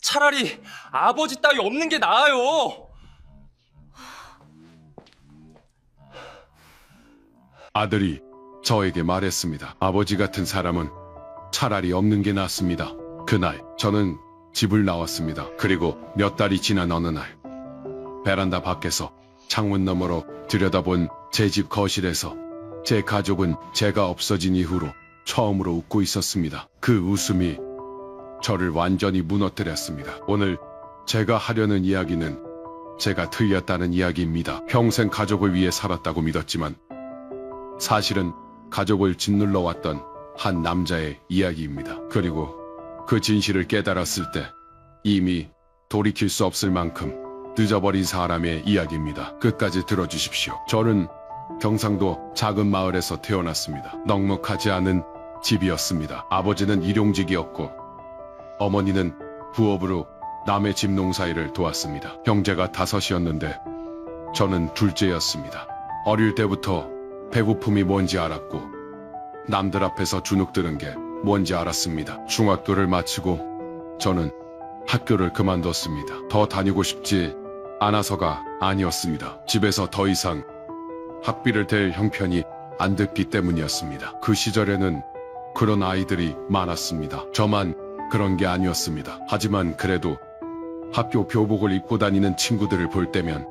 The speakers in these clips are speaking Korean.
차라리 아버지 따위 없는 게 나아요. 아들이 저에게 말했습니다. 아버지 같은 사람은 차라리 없는 게 낫습니다. 그날 저는 집을 나왔습니다. 그리고 몇 달이 지난 어느 날 베란다 밖에서 창문 너머로 들여다본 제 집 거실에서 제 가족은 제가 없어진 이후로 처음으로 웃고 있었습니다. 그 웃음이 저를 완전히 무너뜨렸습니다. 오늘 제가 하려는 이야기는 제가 틀렸다는 이야기입니다. 평생 가족을 위해 살았다고 믿었지만 사실은 가족을 짓눌러 왔던 한 남자의 이야기입니다. 그리고 그 진실을 깨달았을 때 이미 돌이킬 수 없을 만큼 늦어버린 사람의 이야기입니다. 끝까지 들어주십시오. 저는 경상도 작은 마을에서 태어났습니다. 넉넉하지 않은 집이었습니다. 아버지는 일용직이었고 어머니는 부업으로 남의 집 농사일을 도왔습니다. 형제가 5이었는데 저는 둘째였습니다. 어릴 때부터 배고픔이 뭔지 알았고 남들 앞에서 주눅 드는 게 뭔지 알았습니다. 중학교를 마치고 저는 학교를 그만뒀습니다. 더 다니고 싶지 않아서가 아니었습니다. 집에서 더 이상 학비를 댈 형편이 안 됐기 때문이었습니다. 그 시절에는 그런 아이들이 많았습니다. 저만 그런 게 아니었습니다. 하지만 그래도 학교 교복을 입고 다니는 친구들을 볼 때면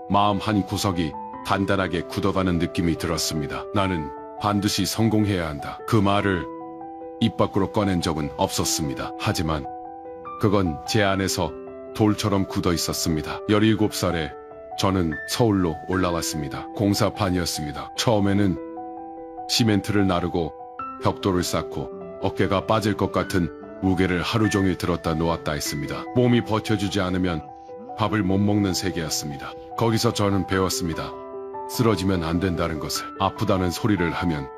마음 한 구석이 단단하게 굳어가는 느낌이 들었습니다. 나는 반드시 성공해야 한다. 그 말을 입 밖으로 꺼낸 적은 없었습니다. 하지만 그건 제 안에서 돌처럼 굳어 있었습니다. 17살에 저는 서울로 올라왔습니다. 공사판이었습니다. 처음에는 시멘트를 나르고 벽돌을 쌓고 어깨가 빠질 것 같은 무게를 하루 종일 들었다 놓았다 했습니다. 몸이 버텨주지 않으면 밥을 못 먹는 세계였습니다. 거기서 저는 배웠습니다. 쓰러지면 안 된다는 것을, 아프다는 소리를 하면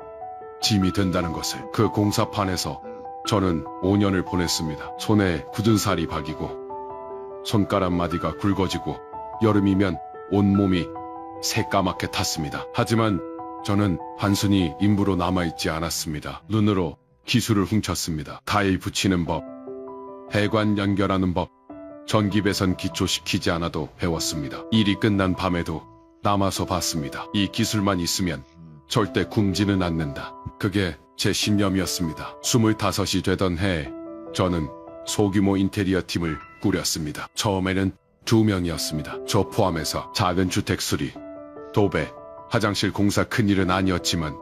짐이 된다는 것을. 그 공사판에서 저는 5년을 보냈습니다. 손에 굳은 살이 박이고 손가락 마디가 굵어지고 여름이면 온몸이 새까맣게 탔습니다. 하지만 저는 단순히 인부로 남아있지 않았습니다. 눈으로 기술을 훔쳤습니다. 타일 붙이는 법, 배관 연결하는 법, 전기 배선 기초시키지 않아도 배웠습니다. 일이 끝난 밤에도 남아서 봤습니다. 이 기술만 있으면 절대 굶지는 않는다. 그게 제 신념이었습니다. 25이 되던 해에 저는 소규모 인테리어 팀을 꾸렸습니다. 처음에는 2명이었습니다. 저 포함해서 작은 주택 수리, 도배, 화장실 공사 큰일은 아니었지만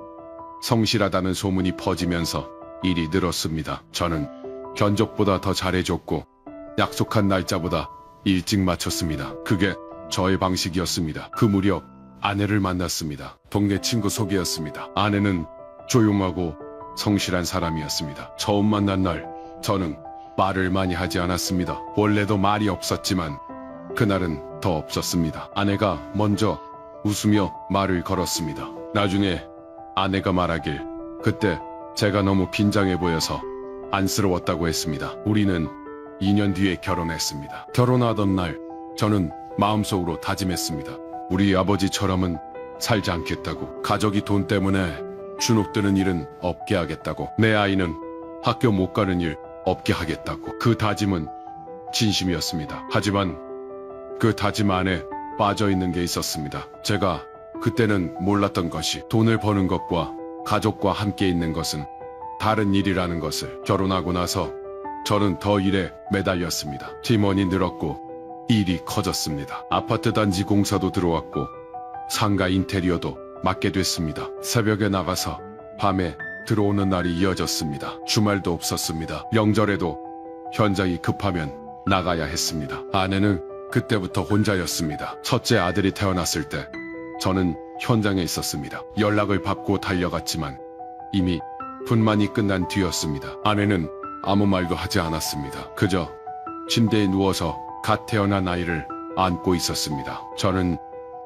성실하다는 소문이 퍼지면서 일이 늘었습니다. 저는 견적보다 더 잘해줬고 약속한 날짜보다 일찍 마쳤습니다. 그게 저의 방식이었습니다. 그 무렵 아내를 만났습니다. 동네 친구 소개였습니다. 아내는 조용하고 성실한 사람이었습니다. 처음 만난 날 저는 말을 많이 하지 않았습니다. 원래도 말이 없었지만 그날은 더 없었습니다. 아내가 먼저 웃으며 말을 걸었습니다. 나중에 아내가 말하길 그때 제가 너무 빈장해 보여서 안쓰러웠다고 했습니다. 우리는 2년 뒤에 결혼했습니다. 결혼하던 날 저는 마음속으로 다짐했습니다. 우리 아버지처럼은 살지 않겠다고. 가족이 돈 때문에 주눅드는 일은 없게 하겠다고. 내 아이는 학교 못 가는 일 없게 하겠다고. 그 다짐은 진심이었습니다. 하지만 그 다짐 안에 빠져있는 게 있었습니다. 제가 그때는 몰랐던 것이 돈을 버는 것과 가족과 함께 있는 것은 다른 일이라는 것을. 결혼하고 나서 저는 더 일에 매달렸습니다. 팀원이 늘었고 일이 커졌습니다. 아파트 단지 공사도 들어왔고 상가 인테리어도 맡게 됐습니다. 새벽에 나가서 밤에 들어오는 날이 이어졌습니다. 주말도 없었습니다. 명절에도 현장이 급하면 나가야 했습니다. 아내는 그때부터 혼자였습니다. 첫째 아들이 태어났을 때 저는 현장에 있었습니다. 연락을 받고 달려갔지만 이미 분만이 끝난 뒤였습니다. 아내는 아무 말도 하지 않았습니다. 그저 침대에 누워서 갓 태어난 아이를 안고 있었습니다. 저는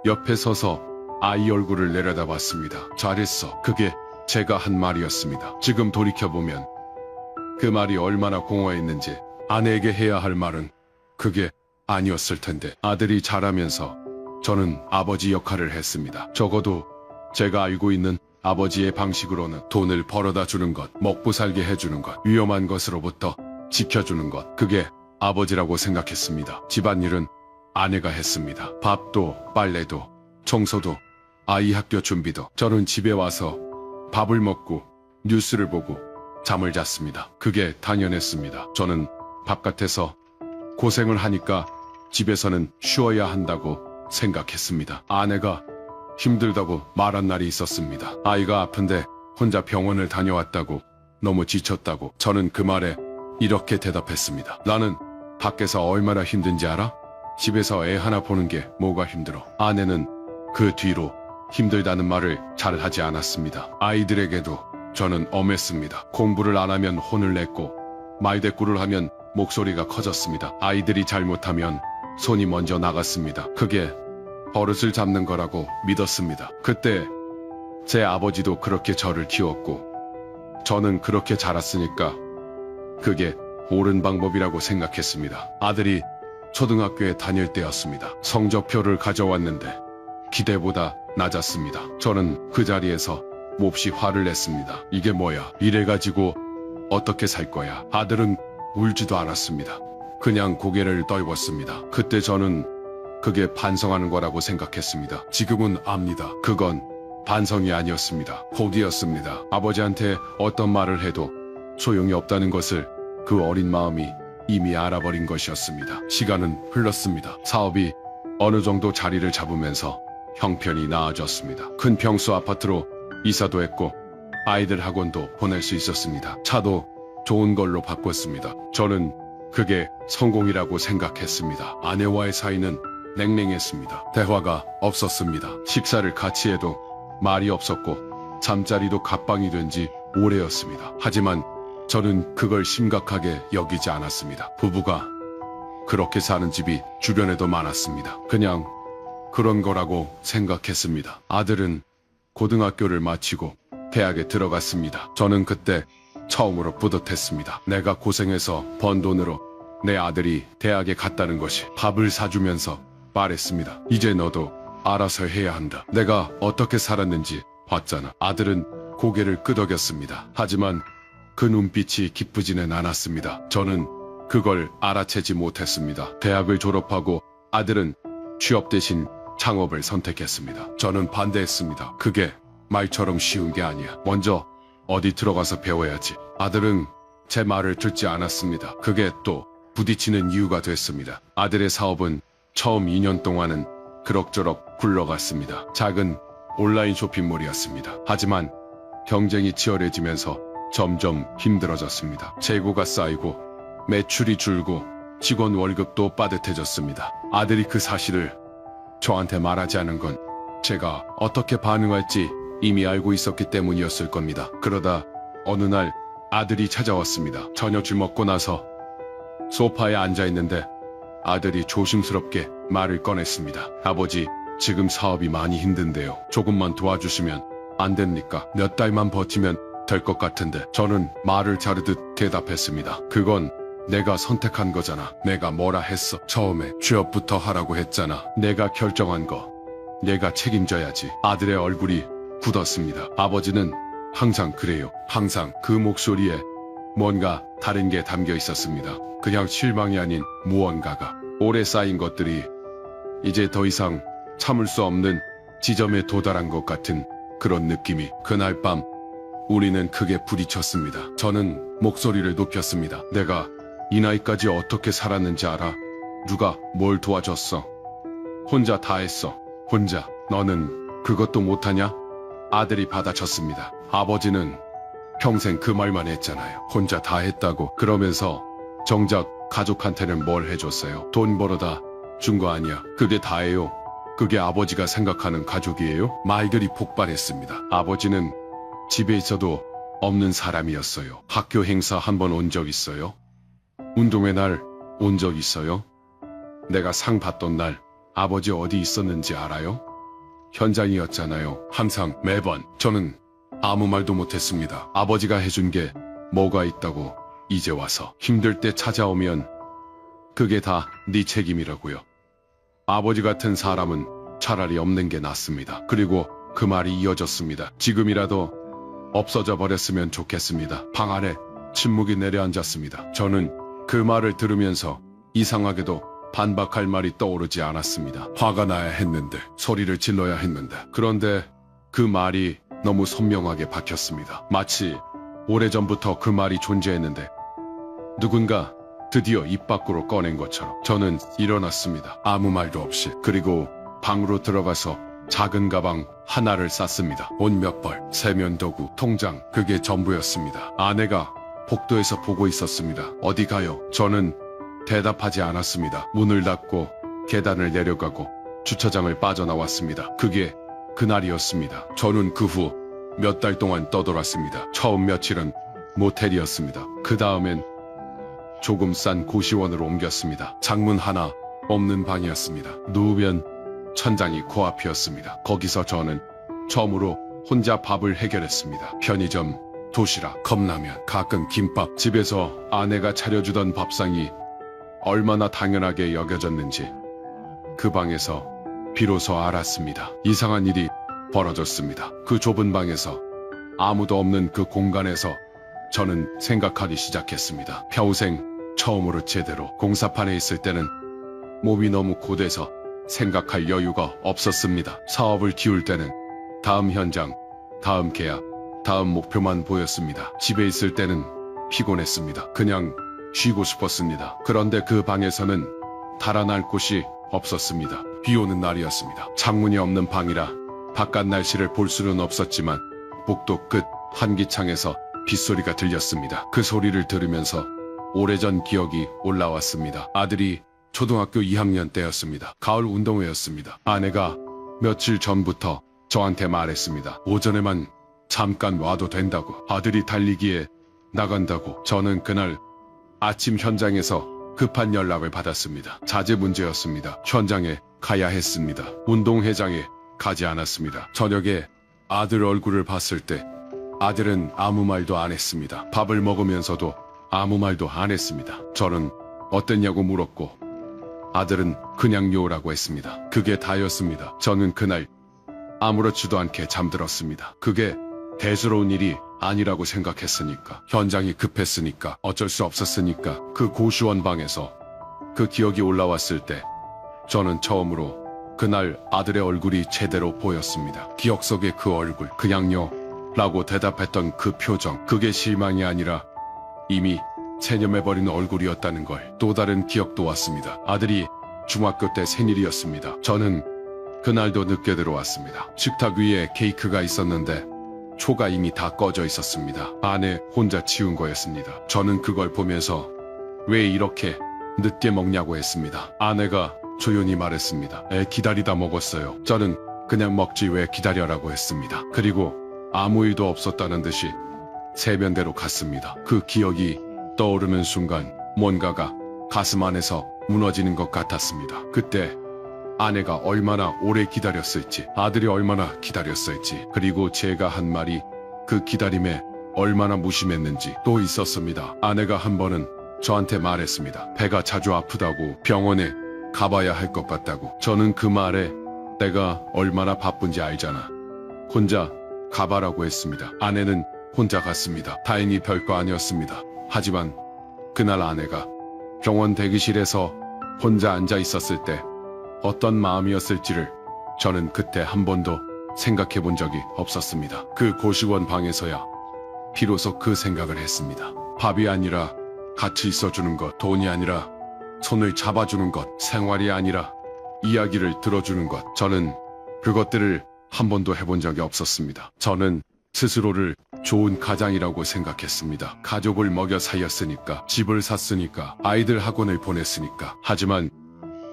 옆에 서서 아이 얼굴을 내려다봤습니다. 잘했어. 그게 제가 한 말이었습니다. 지금 돌이켜보면 그 말이 얼마나 공허했는지. 아내에게 해야 할 말은 그게 아니었을 텐데. 아들이 자라면서 저는 아버지 역할을 했습니다. 적어도 제가 알고 있는 아버지의 방식으로는 돈을 벌어다 주는 것, 먹고 살게 해주는 것, 위험한 것으로부터 지켜주는 것. 그게 아버지라고 생각했습니다. 집안일은 아내가 했습니다. 밥도, 빨래도, 청소도, 아이 학교 준비도. 저는 집에 와서 밥을 먹고 뉴스를 보고 잠을 잤습니다. 그게 당연했습니다. 저는 바깥에서 고생을 하니까 집에서는 쉬어야 한다고 생각했습니다. 아내가 힘들다고 말한 날이 있었습니다. 아이가 아픈데 혼자 병원을 다녀왔다고, 너무 지쳤다고. 저는 그 말에 이렇게 대답했습니다. 나는 밖에서 얼마나 힘든지 알아? 집에서 애 하나 보는 게 뭐가 힘들어. 아내는 그 뒤로 힘들다는 말을 잘 하지 않았습니다. 아이들에게도 저는 엄했습니다. 공부를 안 하면 혼을 냈고, 말대꾸를 하면 목소리가 커졌습니다. 아이들이 잘못하면 손이 먼저 나갔습니다. 그게 버릇을 잡는 거라고 믿었습니다. 그때 제 아버지도 그렇게 저를 키웠고, 저는 그렇게 자랐으니까 그게 옳은 방법이라고 생각했습니다. 아들이 초등학교에 다닐 때였습니다. 성적표를 가져왔는데 기대보다 낮았습니다. 저는 그 자리에서 몹시 화를 냈습니다. 이게 뭐야? 이래가지고 어떻게 살 거야? 아들은 울지도 않았습니다. 그냥 고개를 떨궜습니다. 그때 저는 그게 반성하는 거라고 생각했습니다. 지금은 압니다. 그건 반성이 아니었습니다. 호기였습니다. 아버지한테 어떤 말을 해도 소용이 없다는 것을 그 어린 마음이 이미 알아버린 것이었습니다. 시간은 흘렀습니다. 사업이 어느 정도 자리를 잡으면서 형편이 나아졌습니다. 큰 평수 아파트로 이사도 했고, 아이들 학원도 보낼 수 있었습니다. 차도 좋은 걸로 바꿨습니다. 저는 그게 성공이라고 생각했습니다. 아내와의 사이는 냉랭했습니다. 대화가 없었습니다. 식사를 같이 해도 말이 없었고, 잠자리도 갑방이 된 지 오래였습니다. 하지만 저는 그걸 심각하게 여기지 않았습니다. 부부가 그렇게 사는 집이 주변에도 많았습니다. 그냥 그런 거라고 생각했습니다. 아들은 고등학교를 마치고 대학에 들어갔습니다. 저는 그때 처음으로 뿌듯했습니다. 내가 고생해서 번 돈으로 내 아들이 대학에 갔다는 것이. 밥을 사주면서 말했습니다. 이제 너도 알아서 해야 한다. 내가 어떻게 살았는지 봤잖아. 아들은 고개를 끄덕였습니다. 하지만 그 눈빛이 기쁘지는 않았습니다. 저는 그걸 알아채지 못했습니다. 대학을 졸업하고 아들은 취업 대신 창업을 선택했습니다. 저는 반대했습니다. 그게 말처럼 쉬운 게 아니야. 먼저 어디 들어가서 배워야지. 아들은 제 말을 듣지 않았습니다. 그게 또 부딪히는 이유가 됐습니다. 아들의 사업은 처음 2년 동안은 그럭저럭 굴러갔습니다. 작은 온라인 쇼핑몰이었습니다. 하지만 경쟁이 치열해지면서 점점 힘들어졌습니다. 재고가 쌓이고 매출이 줄고 직원 월급도 빠듯해졌습니다. 아들이 그 사실을 저한테 말하지 않은 건 제가 어떻게 반응할지 이미 알고 있었기 때문이었을 겁니다. 그러다 어느 날 아들이 찾아왔습니다. 저녁을 먹고 나서 소파에 앉아있는데 아들이 조심스럽게 말을 꺼냈습니다. 아버지, 지금 사업이 많이 힘든데요. 조금만 도와주시면 안 됩니까? 몇 달만 버티면 될 것 같은데. 저는 말을 자르듯 대답했습니다. 그건 내가 선택한 거잖아. 내가 뭐라 했어? 처음에 취업부터 하라고 했잖아. 내가 결정한 거 내가 책임져야지. 아들의 얼굴이 굳었습니다. 아버지는 항상 그래요. 항상. 그 목소리에 뭔가 다른 게 담겨 있었습니다. 그냥 실망이 아닌 무언가가. 오래 쌓인 것들이 이제 더 이상 참을 수 없는 지점에 도달한 것 같은 그런 느낌이. 그날 밤 우리는 크게 부딪혔습니다. 저는 목소리를 높였습니다. 내가 이 나이까지 어떻게 살았는지 알아? 누가 뭘 도와줬어? 혼자 다 했어. 혼자. 너는 그것도 못하냐? 아들이 받아쳤습니다. 아버지는 평생 그 말만 했잖아요. 혼자 다 했다고. 그러면서 정작 가족한테는 뭘 해줬어요? 돈 벌어다 준 거 아니야. 그게 다예요. 그게 아버지가 생각하는 가족이에요? 말들이 폭발했습니다. 아버지는 집에 있어도 없는 사람이었어요. 학교 행사 한 번 온 적 있어요? 운동회 날 온 적 있어요? 내가 상 받던 날 아버지 어디 있었는지 알아요? 현장이었잖아요. 항상 매번. 저는 아무 말도 못했습니다. 아버지가 해준 게 뭐가 있다고 이제 와서. 힘들 때 찾아오면 그게 다 네 책임이라고요. 아버지 같은 사람은 차라리 없는 게 낫습니다. 그리고 그 말이 이어졌습니다. 지금이라도 없어져 버렸으면 좋겠습니다. 방 안에 침묵이 내려앉았습니다. 저는 그 말을 들으면서 이상하게도 반박할 말이 떠오르지 않았습니다. 화가 나야 했는데, 소리를 질러야 했는데, 그런데 그 말이 너무 선명하게 박혔습니다. 마치 오래전부터 그 말이 존재했는데 누군가 드디어 입 밖으로 꺼낸 것처럼. 저는 일어났습니다. 아무 말도 없이. 그리고 방으로 들어가서 작은 가방 하나를 쌌습니다. 옷 몇 벌, 세면도구, 통장, 그게 전부였습니다. 아내가 복도에서 보고 있었습니다. 어디 가요? 저는 대답하지 않았습니다. 문을 닫고 계단을 내려가고 주차장을 빠져나왔습니다. 그게 그날이었습니다. 저는 그 후 몇 달 동안 떠돌았습니다. 처음 며칠은 모텔이었습니다. 그 다음엔 조금 싼 고시원으로 옮겼습니다. 창문 하나 없는 방이었습니다. 누우면 천장이 코앞이었습니다. 거기서 저는 처음으로 혼자 밥을 해결했습니다. 편의점, 도시락, 컵라면, 가끔 김밥. 집에서 아내가 차려주던 밥상이 얼마나 당연하게 여겨졌는지 그 방에서 비로소 알았습니다. 이상한 일이 벌어졌습니다. 그 좁은 방에서, 아무도 없는 그 공간에서 저는 생각하기 시작했습니다. 평생 처음으로 제대로. 공사판에 있을 때는 몸이 너무 고돼서 생각할 여유가 없었습니다. 사업을 키울 때는 다음 현장, 다음 계약, 다음 목표만 보였습니다. 집에 있을 때는 피곤했습니다. 그냥 쉬고 싶었습니다. 그런데 그 방에서는 달아날 곳이 없었습니다. 비 오는 날이었습니다. 창문이 없는 방이라 바깥 날씨를 볼 수는 없었지만 복도 끝 환기창에서 빗소리가 들렸습니다. 그 소리를 들으면서 오래전 기억이 올라왔습니다. 아들이 초등학교 2학년 때였습니다. 가을 운동회였습니다. 아내가 며칠 전부터 저한테 말했습니다. 오전에만 잠깐 와도 된다고. 아들이 달리기에 나간다고. 저는 그날 아침 현장에서 급한 연락을 받았습니다. 자재 문제였습니다. 현장에 가야 했습니다. 운동회장에 가지 않았습니다. 저녁에 아들 얼굴을 봤을 때 아들은 아무 말도 안 했습니다. 밥을 먹으면서도 아무 말도 안 했습니다. 저는 어땠냐고 물었고 아들은 그냥요라고 했습니다. 그게 다였습니다. 저는 그날 아무렇지도 않게 잠들었습니다. 그게 대수로운 일이 아니라고 생각했으니까, 현장이 급했으니까, 어쩔 수 없었으니까. 그 고시원 방에서 그 기억이 올라왔을 때 저는 처음으로 그날 아들의 얼굴이 제대로 보였습니다. 기억 속의 그 얼굴, 그냥요 라고 대답했던 그 표정, 그게 실망이 아니라 이미 체념해버린 얼굴이었다는 걸. 또 다른 기억도 왔습니다. 아들이 중학교 때 생일이었습니다. 저는 그날도 늦게 들어왔습니다. 식탁 위에 케이크가 있었는데 초가 이미 다 꺼져 있었습니다. 아내 혼자 치운 거였습니다. 저는 그걸 보면서 왜 이렇게 늦게 먹냐고 했습니다. 아내가 조용히 말했습니다. 애 기다리다 먹었어요. 저는 그냥 먹지 왜 기다려라고 했습니다. 그리고 아무 일도 없었다는 듯이 세면대로 갔습니다. 그 기억이 떠오르는 순간 뭔가가 가슴 안에서 무너지는 것 같았습니다. 그때 아내가 얼마나 오래 기다렸을지, 아들이 얼마나 기다렸을지, 그리고 제가 한 말이 그 기다림에 얼마나 무심했는지 또 있었습니다. 아내가 한 번은 저한테 말했습니다. 배가 자주 아프다고, 병원에 가봐야 할 것 같다고. 저는 그 말에 내가 얼마나 바쁜지 알잖아. 혼자 가봐라고 했습니다. 아내는 혼자 갔습니다. 다행히 별거 아니었습니다. 하지만 그날 아내가 병원 대기실에서 혼자 앉아 있었을 때 어떤 마음이었을지를 저는 그때 한 번도 생각해 본 적이 없었습니다. 그 고시원 방에서야 비로소 그 생각을 했습니다. 밥이 아니라 같이 있어주는 것, 돈이 아니라 손을 잡아주는 것, 생활이 아니라 이야기를 들어주는 것. 저는 그것들을 한 번도 해본 적이 없었습니다. 저는 스스로를 좋은 가장이라고 생각했습니다. 가족을 먹여 살렸으니까, 집을 샀으니까, 아이들 학원을 보냈으니까. 하지만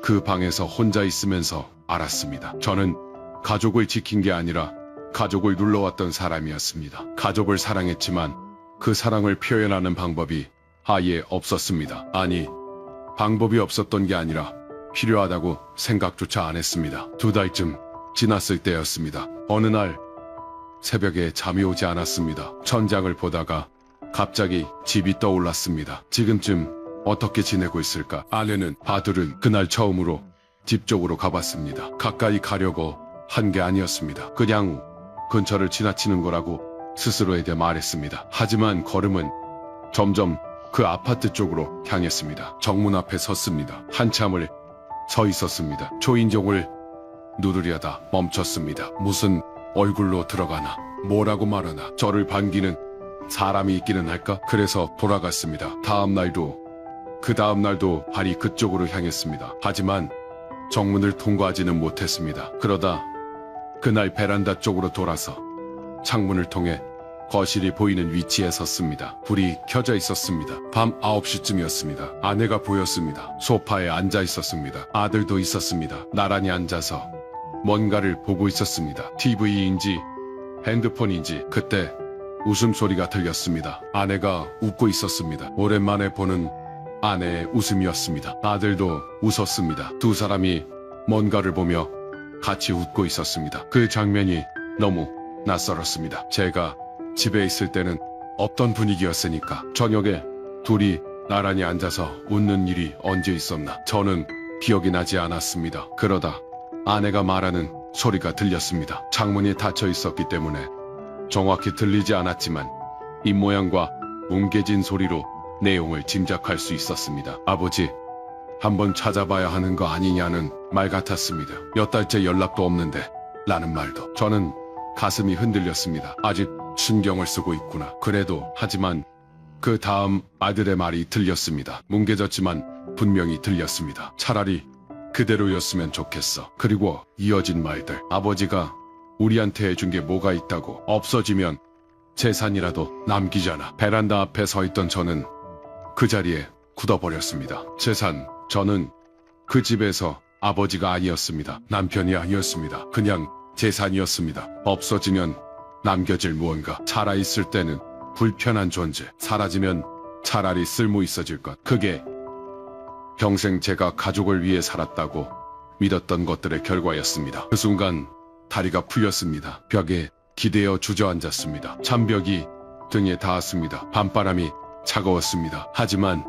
그 방에서 혼자 있으면서 알았습니다. 저는 가족을 지킨 게 아니라 가족을 눌러왔던 사람이었습니다. 가족을 사랑했지만 그 사랑을 표현하는 방법이 아예 없었습니다. 아니, 방법이 없었던 게 아니라 필요하다고 생각조차 안 했습니다. 2달쯤 지났을 때였습니다. 어느 날 새벽에 잠이 오지 않았습니다. 천장을 보다가 갑자기 집이 떠올랐습니다. 지금쯤 어떻게 지내고 있을까? 아내는, 아들은 그날 처음으로 집 쪽으로 가봤습니다. 가까이 가려고 한 게 아니었습니다. 그냥 근처를 지나치는 거라고 스스로에게 말했습니다. 하지만 걸음은 점점 그 아파트 쪽으로 향했습니다. 정문 앞에 섰습니다. 한참을 서 있었습니다. 초인종을 누르려다 멈췄습니다. 무슨 얼굴로 들어가나 뭐라고 말하나 저를 반기는 사람이 있기는 할까? 그래서 돌아갔습니다. 그 다음 날도 발이 그쪽으로 향했습니다. 하지만 정문을 통과하지는 못했습니다. 그러다 그날 베란다 쪽으로 돌아서 창문을 통해 거실이 보이는 위치에 섰습니다. 불이 켜져 있었습니다. 밤 9시쯤이었습니다. 아내가 보였습니다. 소파에 앉아 있었습니다. 아들도 있었습니다. 나란히 앉아서 뭔가를 보고 있었습니다. TV인지 핸드폰인지 그때 웃음소리가 들렸습니다. 아내가 웃고 있었습니다. 오랜만에 보는 아내의 웃음이었습니다. 아들도 웃었습니다. 두 사람이 뭔가를 보며 같이 웃고 있었습니다. 그 장면이 너무 낯설었습니다. 제가 집에 있을 때는 없던 분위기였으니까. 저녁에 둘이 나란히 앉아서 웃는 일이 언제 있었나. 저는 기억이 나지 않았습니다. 그러다 아내가 말하는 소리가 들렸습니다. 창문이 닫혀 있었기 때문에 정확히 들리지 않았지만 입모양과 뭉개진 소리로 내용을 짐작할 수 있었습니다. 아버지, 한번 찾아봐야 하는 거 아니냐는 말 같았습니다. 몇 달째 연락도 없는데 라는 말도. 저는 가슴이 흔들렸습니다. 아직 신경을 쓰고 있구나. 그래도 하지만 그 다음 아들의 말이 들렸습니다. 뭉개졌지만 분명히 들렸습니다. 차라리 그대로였으면 좋겠어. 그리고 이어진 말들. 아버지가 우리한테 해준 게 뭐가 있다고. 없어지면 재산이라도 남기잖아. 베란다 앞에 서 있던 저는 그 자리에 굳어버렸습니다. 재산. 저는 그 집에서 아버지가 아니었습니다. 남편이 아니었습니다. 그냥 재산이었습니다. 없어지면 남겨질 무언가. 살아있을 때는 불편한 존재. 사라지면 차라리 쓸모 있어질 것. 그게 평생 제가 가족을 위해 살았다고 믿었던 것들의 결과였습니다. 그 순간 다리가 풀렸습니다. 벽에 기대어 주저앉았습니다. 찬벽이 등에 닿았습니다. 밤바람이 차가웠습니다. 하지만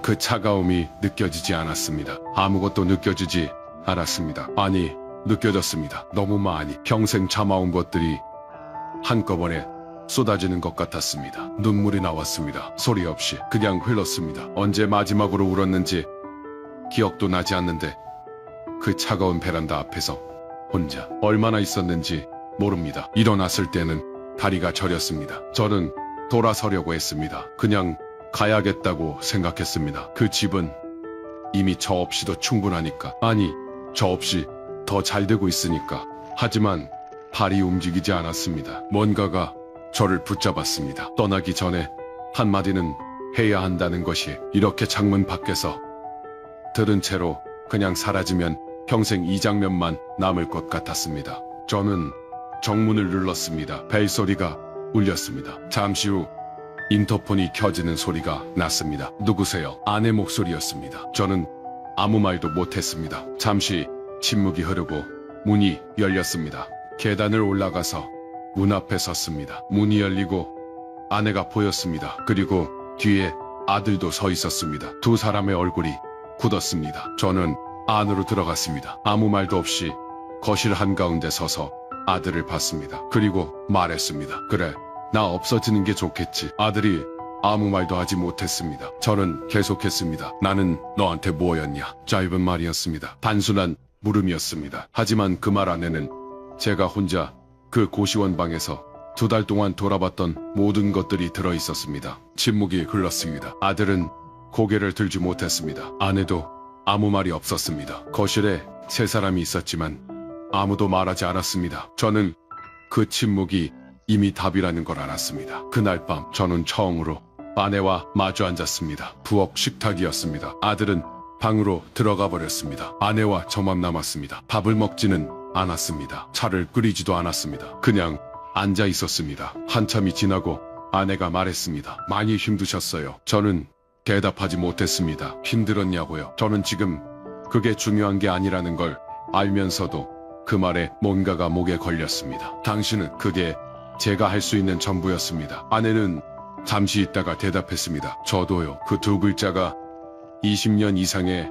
그 차가움이 느껴지지 않았습니다. 아무것도 느껴지지 않았습니다. 아니, 느껴졌습니다. 너무 많이. 평생 참아온 것들이 한꺼번에 쏟아지는 것 같았습니다. 눈물이 나왔습니다. 소리 없이 그냥 흘렀습니다. 언제 마지막으로 울었는지 기억도 나지 않는데 그 차가운 베란다 앞에서 혼자 얼마나 있었는지 모릅니다. 일어났을 때는 다리가 저렸습니다. 저는 돌아서려고 했습니다. 그냥 가야겠다고 생각했습니다. 그 집은 이미 저 없이도 충분하니까. 아니, 저 없이 더 잘 되고 있으니까. 하지만 발이 움직이지 않았습니다. 뭔가가 저를 붙잡았습니다. 떠나기 전에 한마디는 해야 한다는 것이. 이렇게 창문 밖에서 들은 채로 그냥 사라지면 평생 이 장면만 남을 것 같았습니다. 저는 정문을 눌렀습니다. 벨소리가 울렸습니다. 잠시 후 인터폰이 켜지는 소리가 났습니다. 누구세요? 아내 목소리였습니다. 저는 아무 말도 못했습니다. 잠시 침묵이 흐르고 문이 열렸습니다. 계단을 올라가서 문 앞에 섰습니다. 문이 열리고 아내가 보였습니다. 그리고 뒤에 아들도 서 있었습니다. 두 사람의 얼굴이 굳었습니다. 저는 안으로 들어갔습니다. 아무 말도 없이 거실 한가운데 서서 아들을 봤습니다. 그리고 말했습니다. 그래, 나 없어지는 게 좋겠지. 아들이 아무 말도 하지 못했습니다. 저는 계속했습니다. 나는 너한테 뭐였냐? 짧은 말이었습니다. 단순한 물음이었습니다. 하지만 그 말 안에는 제가 혼자 그 고시원 방에서 2달 동안 돌아봤던 모든 것들이 들어있었습니다. 침묵이 흘렀습니다. 아들은 고개를 들지 못했습니다. 아내도 아무 말이 없었습니다. 거실에 3사람이 있었지만 아무도 말하지 않았습니다. 저는 그 침묵이 이미 답이라는 걸 알았습니다. 그날 밤 저는 처음으로 아내와 마주 앉았습니다. 부엌 식탁이었습니다. 아들은 방으로 들어가 버렸습니다. 아내와 저만 남았습니다. 밥을 먹지는 않았습니다. 차를 끓이지도 않았습니다. 그냥 앉아 있었습니다. 한참이 지나고 아내가 말했습니다. 많이 힘드셨어요. 저는 대답하지 못했습니다. 힘들었냐고요? 저는 지금 그게 중요한 게 아니라는 걸 알면서도 그 말에 뭔가가 목에 걸렸습니다. 당신은 그게 제가 할 수 있는 전부였습니다. 아내는 잠시 있다가 대답했습니다. 저도요. 그 2글자가 20년 이상의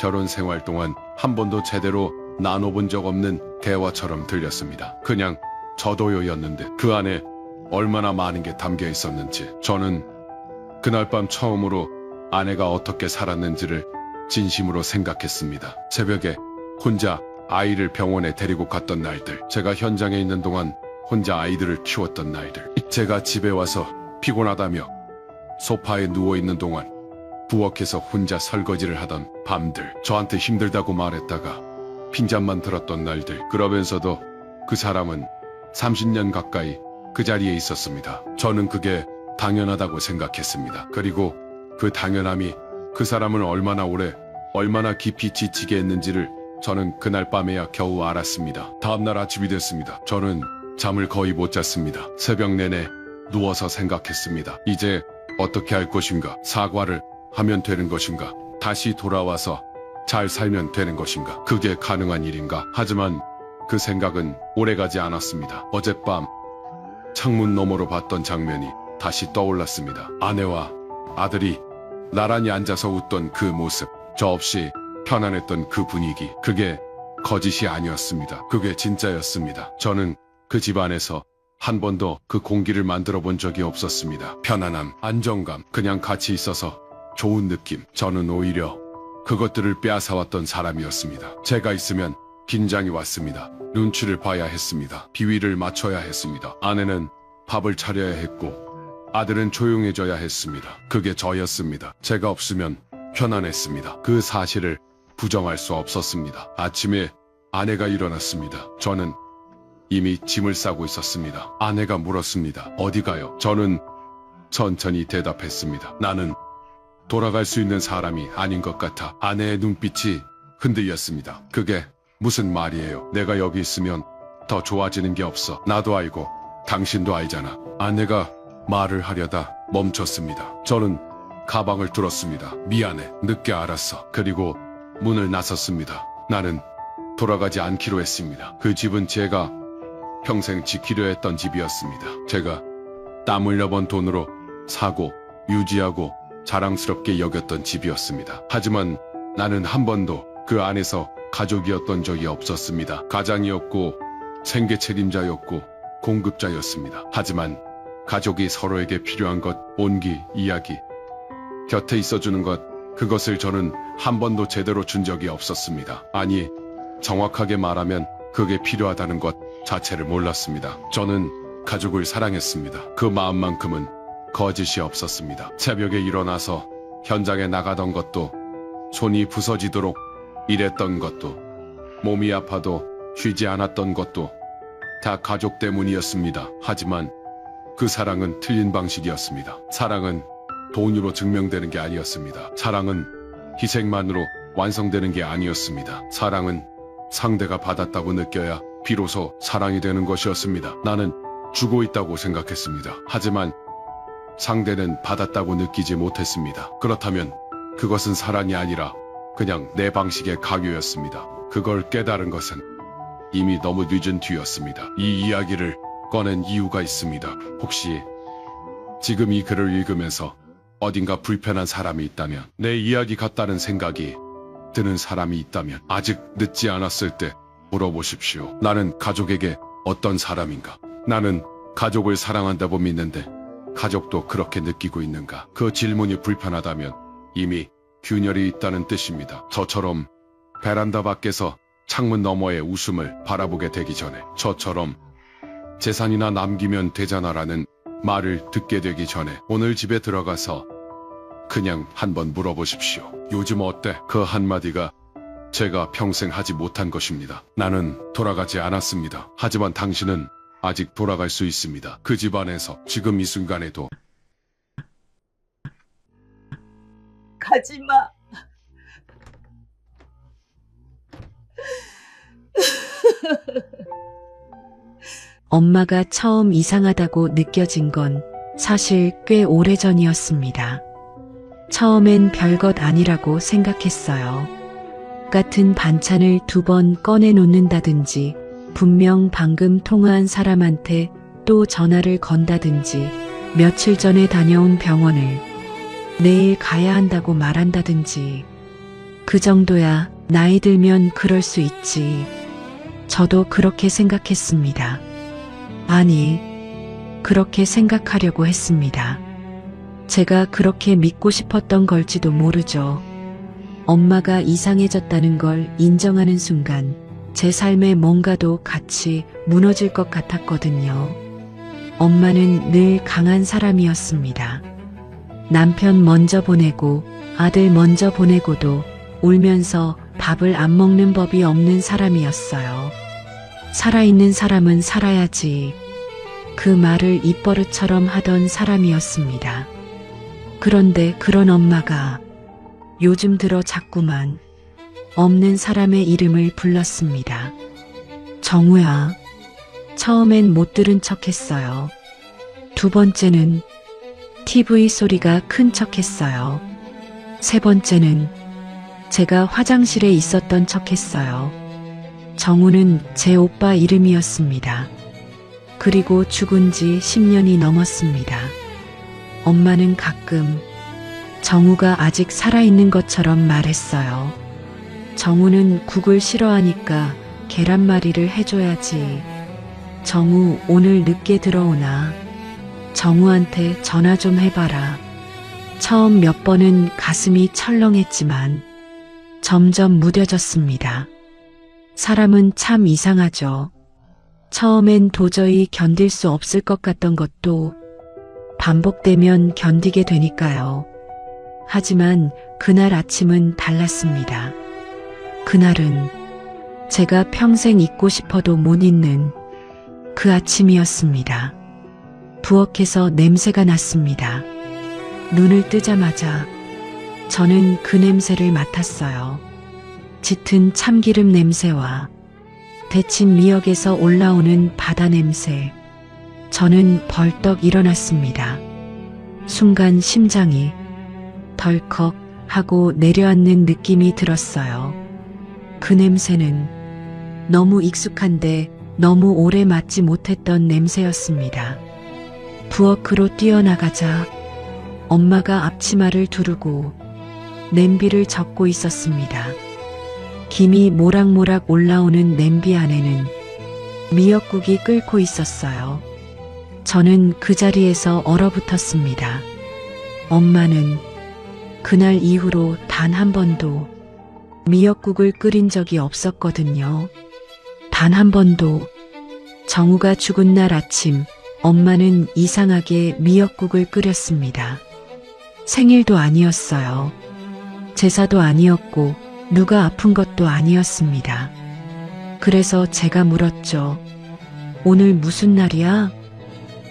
결혼 생활 동안 한 번도 제대로 나눠본 적 없는 대화처럼 들렸습니다. 그냥 저도요였는데 그 안에 얼마나 많은 게 담겨 있었는지. 저는 그날 밤 처음으로 아내가 어떻게 살았는지를 진심으로 생각했습니다. 새벽에 혼자 아이를 병원에 데리고 갔던 날들, 제가 현장에 있는 동안 혼자 아이들을 키웠던 날들, 제가 집에 와서 피곤하다며 소파에 누워있는 동안 부엌에서 혼자 설거지를 하던 밤들, 저한테 힘들다고 말했다가 핀잔만 들었던 날들, 그러면서도 그 사람은 30년 가까이 그 자리에 있었습니다. 저는 그게 당연하다고 생각했습니다. 그리고 그 당연함이 그 사람을 얼마나 오래, 얼마나 깊이 지치게 했는지를 저는 그날 밤에야 겨우 알았습니다. 다음날 아침이 됐습니다. 저는 잠을 거의 못 잤습니다. 새벽 내내 누워서 생각했습니다. 이제 어떻게 할 것인가? 사과를 하면 되는 것인가? 다시 돌아와서 잘 살면 되는 것인가? 그게 가능한 일인가? 하지만 그 생각은 오래가지 않았습니다. 어젯밤 창문 너머로 봤던 장면이 다시 떠올랐습니다. 아내와 아들이 나란히 앉아서 웃던 그 모습, 저 없이 편안했던 그 분위기, 그게 거짓이 아니었습니다. 그게 진짜였습니다. 저는 그 집안에서 한 번도 그 공기를 만들어 본 적이 없었습니다. 편안함, 안정감, 그냥 같이 있어서 좋은 느낌. 저는 오히려 그것들을 빼앗아왔던 사람이었습니다. 제가 있으면 긴장이 왔습니다. 눈치를 봐야 했습니다. 비위를 맞춰야 했습니다. 아내는 밥을 차려야 했고 아들은 조용해져야 했습니다. 그게 저였습니다. 제가 없으면 편안했습니다. 그 사실을 부정할 수 없었습니다. 아침에 아내가 일어났습니다. 저는 이미 짐을 싸고 있었습니다. 아내가 물었습니다. 어디 가요? 저는 천천히 대답했습니다. 나는 돌아갈 수 있는 사람이 아닌 것 같아. 아내의 눈빛이 흔들렸습니다. 그게 무슨 말이에요? 내가 여기 있으면 더 좋아지는 게 없어. 나도 알고 당신도 알잖아. 아내가 말을 하려다 멈췄습니다. 저는 가방을 들었습니다. 미안해. 늦게 알았어. 그리고 문을 나섰습니다. 나는 돌아가지 않기로 했습니다. 그 집은 제가 평생 지키려 했던 집이었습니다. 제가 땀 흘려번 돈으로 사고 유지하고 자랑스럽게 여겼던 집이었습니다. 하지만 나는 한 번도 그 안에서 가족이었던 적이 없었습니다. 가장이었고 생계 책임자였고 공급자였습니다. 하지만 가족이 서로에게 필요한 것, 온기, 이야기, 곁에 있어주는 것, 그것을 저는 한 번도 제대로 준 적이 없었습니다. 아니, 정확하게 말하면 그게 필요하다는 것 자체를 몰랐습니다. 저는 가족을 사랑했습니다. 그 마음만큼은 거짓이 없었습니다. 새벽에 일어나서 현장에 나가던 것도, 손이 부서지도록 일했던 것도, 몸이 아파도 쉬지 않았던 것도 다 가족 때문이었습니다. 하지만 그 사랑은 틀린 방식이었습니다. 사랑은 돈으로 증명되는 게 아니었습니다. 사랑은 희생만으로 완성되는 게 아니었습니다. 사랑은 상대가 받았다고 느껴야 비로소 사랑이 되는 것이었습니다. 나는 주고 있다고 생각했습니다. 하지만 상대는 받았다고 느끼지 못했습니다. 그렇다면 그것은 사랑이 아니라 그냥 내 방식의 강요였습니다. 그걸 깨달은 것은 이미 너무 늦은 뒤였습니다. 이 이야기를 꺼낸 이유가 있습니다. 혹시 지금 이 글을 읽으면서 어딘가 불편한 사람이 있다면, 내 이야기 같다는 생각이 드는 사람이 있다면 아직 늦지 않았을 때 물어보십시오. 나는 가족에게 어떤 사람인가? 나는 가족을 사랑한다고 믿는데 가족도 그렇게 느끼고 있는가? 그 질문이 불편하다면 이미 균열이 있다는 뜻입니다. 저처럼 베란다 밖에서 창문 너머의 웃음을 바라보게 되기 전에, 저처럼 재산이나 남기면 되잖아라는 말을 듣게 되기 전에 오늘 집에 들어가서 그냥 한번 물어보십시오. 요즘 어때? 그 한마디가 제가 평생 하지 못한 것입니다. 나는 돌아가지 않았습니다. 하지만 당신은 아직 돌아갈 수 있습니다. 그 집안에서 지금 이 순간에도. 가지마. 엄마가 처음 이상하다고 느껴진 건 사실 꽤 오래전이었습니다. 처음엔 별것 아니라고 생각했어요. 같은 반찬을 2번 꺼내 놓는다든지, 분명 방금 통화한 사람한테 또 전화를 건다든지, 며칠 전에 다녀온 병원을 내일 가야 한다고 말한다든지, 그 정도야. 나이 들면 그럴 수 있지. 저도 그렇게 생각했습니다. 아니, 그렇게 생각하려고 했습니다. 제가 그렇게 믿고 싶었던 걸지도 모르죠. 엄마가 이상해졌다는 걸 인정하는 순간 제 삶에 뭔가도 같이 무너질 것 같았거든요. 엄마는 늘 강한 사람이었습니다. 남편 먼저 보내고 아들 먼저 보내고도 울면서 밥을 안 먹는 법이 없는 사람이었어요. 살아있는 사람은 살아야지. 그 말을 입버릇처럼 하던 사람이었습니다. 그런데 그런 엄마가 요즘 들어 자꾸만 없는 사람의 이름을 불렀습니다. 정우야. 처음엔 못 들은 척 했어요. 두 번째는 TV 소리가 큰 척 했어요. 세 번째는 제가 화장실에 있었던 척 했어요. 정우는 제 오빠 이름이었습니다. 그리고 죽은 지 10년이 넘었습니다. 엄마는 가끔 정우가 아직 살아있는 것처럼 말했어요. 정우는 국을 싫어하니까 계란말이를 해줘야지. 정우 오늘 늦게 들어오나? 정우한테 전화 좀 해봐라. 처음 몇 번은 가슴이 철렁했지만 점점 무뎌졌습니다. 사람은 참 이상하죠. 처음엔 도저히 견딜 수 없을 것 같던 것도 반복되면 견디게 되니까요. 하지만 그날 아침은 달랐습니다. 그날은 제가 평생 잊고 싶어도 못 잊는 그 아침이었습니다. 부엌에서 냄새가 났습니다. 눈을 뜨자마자 저는 그 냄새를 맡았어요. 짙은 참기름 냄새와 데친 미역에서 올라오는 바다 냄새. 저는 벌떡 일어났습니다. 순간 심장이 덜컥 하고 내려앉는 느낌이 들었어요. 그 냄새는 너무 익숙한데 너무 오래 맡지 못했던 냄새였습니다. 부엌으로 뛰어나가자 엄마가 앞치마를 두르고 냄비를 접고 있었습니다. 김이 모락모락 올라오는 냄비 안에는 미역국이 끓고 있었어요. 저는 그 자리에서 얼어붙었습니다. 엄마는 그날 이후로 단 한 번도 미역국을 끓인 적이 없었거든요. 단 한 번도. 정우가 죽은 날 아침 엄마는 이상하게 미역국을 끓였습니다. 생일도 아니었어요. 제사도 아니었고 누가 아픈 것도 아니었습니다. 그래서 제가 물었죠. 오늘 무슨 날이야?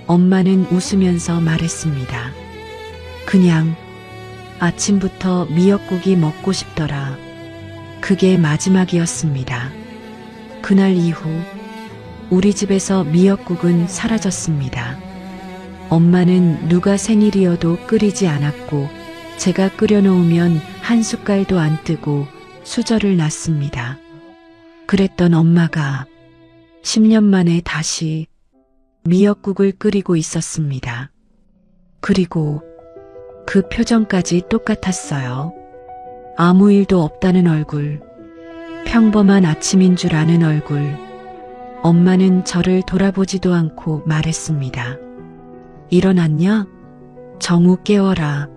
엄마는 웃으면서 말했습니다. 그냥 아침부터 미역국이 먹고 싶더라. 그게 마지막이었습니다. 그날 이후 우리 집에서 미역국은 사라졌습니다. 엄마는 누가 생일이어도 끓이지 않았고 제가 끓여놓으면 한 숟갈도 안 뜨고 수저를 놨습니다. 그랬던 엄마가 10년 만에 다시 미역국을 끓이고 있었습니다. 그리고 그 표정까지 똑같았어요. 아무 일도 없다는 얼굴, 평범한 아침인 줄 아는 얼굴. 엄마는 저를 돌아보지도 않고 말했습니다. 일어났냐? 정우 깨워라.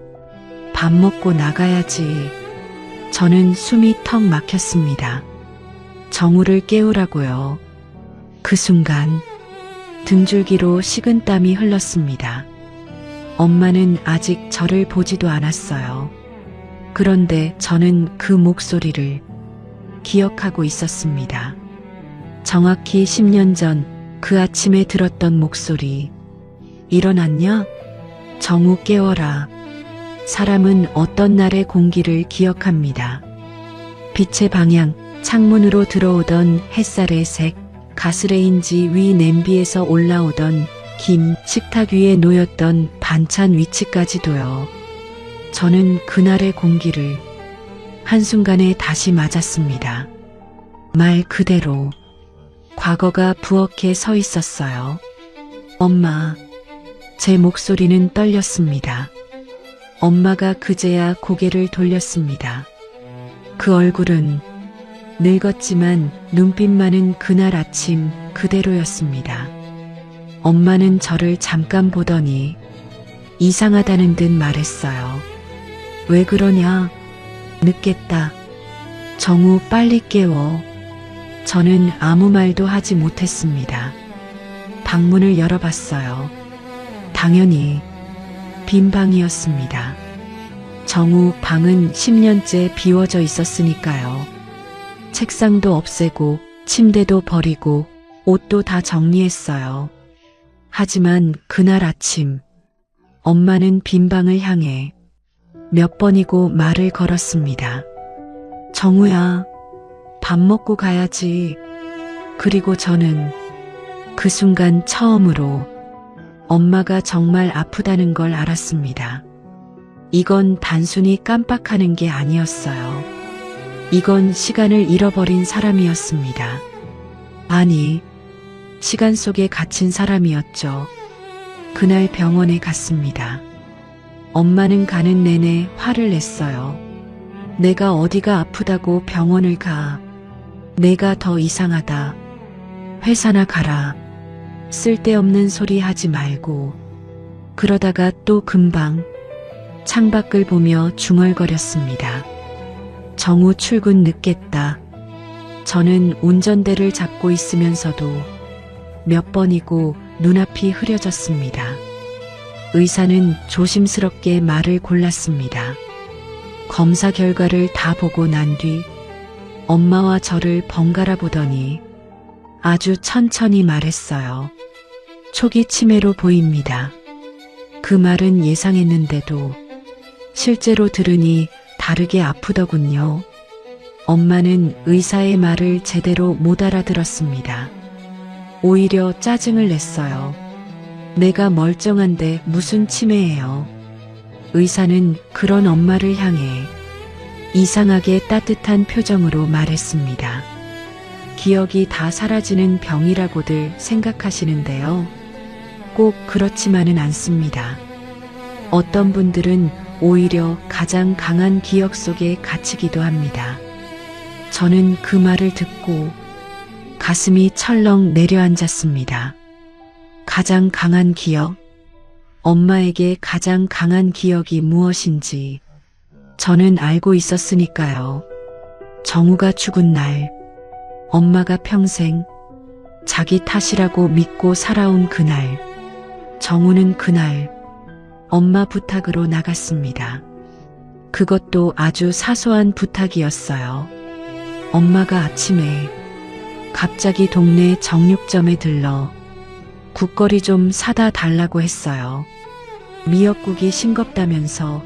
밥 먹고 나가야지. 저는 숨이 턱 막혔습니다. 정우를 깨우라고요. 그 순간 등줄기로 식은땀이 흘렀습니다. 엄마는 아직 저를 보지도 않았어요. 그런데 저는 그 목소리를 기억하고 있었습니다. 정확히 10년 전 그 아침에 들었던 목소리. 일어났냐? 정우 깨워라. 사람은 어떤 날의 공기를 기억합니다. 빛의 방향, 창문으로 들어오던 햇살의 색, 가스레인지 위 냄비에서 올라오던 김, 식탁 위에 놓였던 반찬 위치까지도요. 저는 그날의 공기를 한순간에 다시 맞았습니다. 말 그대로 과거가 부엌에 서 있었어요. 엄마, 제 목소리는 떨렸습니다. 엄마가 그제야 고개를 돌렸습니다. 그 얼굴은 늙었지만 눈빛만은 그날 아침 그대로였습니다. 엄마는 저를 잠깐 보더니 이상하다는 듯 말했어요. 왜 그러냐? 늦겠다. 정우 빨리 깨워. 저는 아무 말도 하지 못했습니다. 방문을 열어봤어요. 당연히 빈 방이었습니다. 정우 방은 10년째 비워져 있었으니까요. 책상도 없애고 침대도 버리고 옷도 다 정리했어요. 하지만 그날 아침 엄마는 빈 방을 향해 몇 번이고 말을 걸었습니다. 정우야, 밥 먹고 가야지. 그리고 저는 그 순간 처음으로 엄마가 정말 아프다는 걸 알았습니다. 이건 단순히 깜빡하는 게 아니었어요. 이건 시간을 잃어버린 사람이었습니다. 아니, 시간 속에 갇힌 사람이었죠. 그날 병원에 갔습니다. 엄마는 가는 내내 화를 냈어요. 내가 어디가 아프다고 병원을 가. 내가 더 이상하다. 회사나 가라. 쓸데없는 소리 하지 말고. 그러다가 또 금방 창밖을 보며 중얼거렸습니다. 정우 출근 늦겠다. 저는 운전대를 잡고 있으면서도 몇 번이고 눈앞이 흐려졌습니다. 의사는 조심스럽게 말을 골랐습니다. 검사 결과를 다 보고 난 뒤 엄마와 저를 번갈아 보더니 아주 천천히 말했어요. 초기 치매로 보입니다. 그 말은 예상했는데도 실제로 들으니 다르게 아프더군요. 엄마는 의사의 말을 제대로 못 알아들었습니다. 오히려 짜증을 냈어요. 내가 멀쩡한데 무슨 치매예요. 의사는 그런 엄마를 향해 이상하게 따뜻한 표정으로 말했습니다. 기억이 다 사라지는 병이라고들 생각하시는데요. 꼭 그렇지만은 않습니다. 어떤 분들은 오히려 가장 강한 기억 속에 갇히기도 합니다. 저는 그 말을 듣고 가슴이 철렁 내려앉았습니다. 가장 강한 기억? 엄마에게 가장 강한 기억이 무엇인지 저는 알고 있었으니까요. 정우가 죽은 날, 엄마가 평생 자기 탓이라고 믿고 살아온 그날, 정우는 그날 엄마 부탁으로 나갔습니다. 그것도 아주 사소한 부탁이었어요. 엄마가 아침에 갑자기 동네 정육점에 들러 국거리 좀 사다 달라고 했어요. 미역국이 싱겁다면서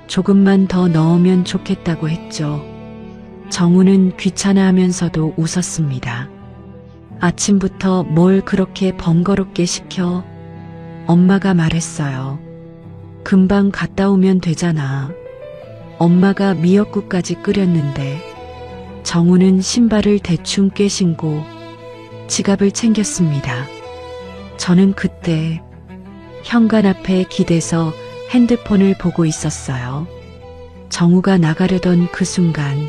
조금만 더 넣으면 좋겠다고 했죠. 정우는 귀찮아하면서도 웃었습니다. 아침부터 뭘 그렇게 번거롭게 시켜? 엄마가 말했어요. 금방 갔다 오면 되잖아. 엄마가 미역국까지 끓였는데 정우는 신발을 대충 꿰신고 지갑을 챙겼습니다. 저는 그때 현관 앞에 기대서 핸드폰을 보고 있었어요. 정우가 나가려던 그 순간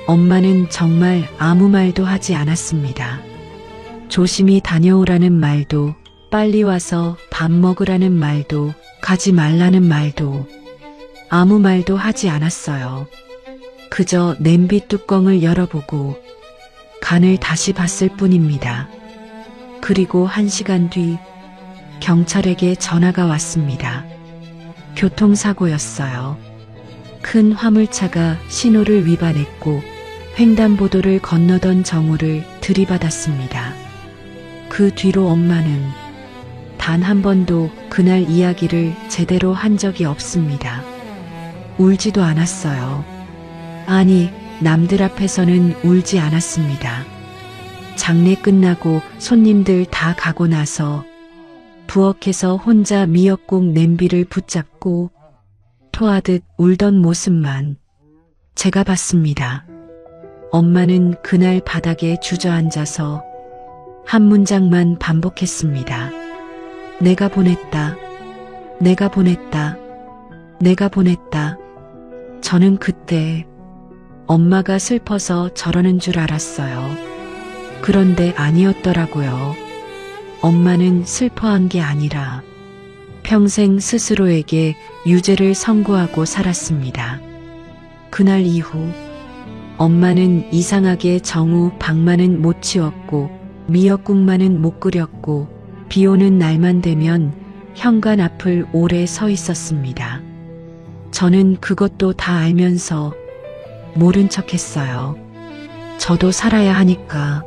엄마는 정말 아무 말도 하지 않았습니다. 조심히 다녀오라는 말도, 빨리 와서 밥 먹으라는 말도, 가지 말라는 말도, 아무 말도 하지 않았어요. 그저 냄비 뚜껑을 열어보고 간을 다시 봤을 뿐입니다. 그리고 1시간 뒤 경찰에게 전화가 왔습니다. 교통사고였어요. 큰 화물차가 신호를 위반했고 횡단보도를 건너던 정우를 들이받았습니다. 그 뒤로 엄마는 단 한 번도 그날 이야기를 제대로 한 적이 없습니다. 울지도 않았어요. 아니, 남들 앞에서는 울지 않았습니다. 장례 끝나고 손님들 다 가고 나서 부엌에서 혼자 미역국 냄비를 붙잡고 토하듯 울던 모습만 제가 봤습니다. 엄마는 그날 바닥에 주저앉아서 한 문장만 반복했습니다. 내가 보냈다. 내가 보냈다. 내가 보냈다. 저는 그때 엄마가 슬퍼서 저러는 줄 알았어요. 그런데 아니었더라고요. 엄마는 슬퍼한 게 아니라 평생 스스로에게 유죄를 선고하고 살았습니다. 그날 이후 엄마는 이상하게 정우 방만은 못 치웠고 미역국만은 못 끓였고 비 오는 날만 되면 현관 앞을 오래 서 있었습니다. 저는 그것도 다 알면서 모른 척 했어요. 저도 살아야 하니까.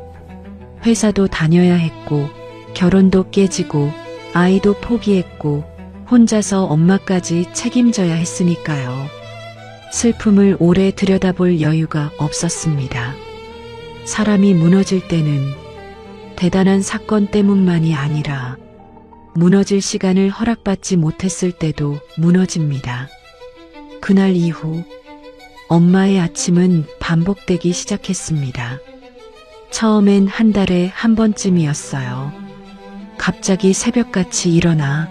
회사도 다녀야 했고 결혼도 깨지고 아이도 포기했고 혼자서 엄마까지 책임져야 했으니까요. 슬픔을 오래 들여다볼 여유가 없었습니다. 사람이 무너질 때는 대단한 사건 때문만이 아니라 무너질 시간을 허락받지 못했을 때도 무너집니다. 그날 이후 엄마의 아침은 반복되기 시작했습니다. 처음엔 한 달에 한 번쯤이었어요. 갑자기 새벽같이 일어나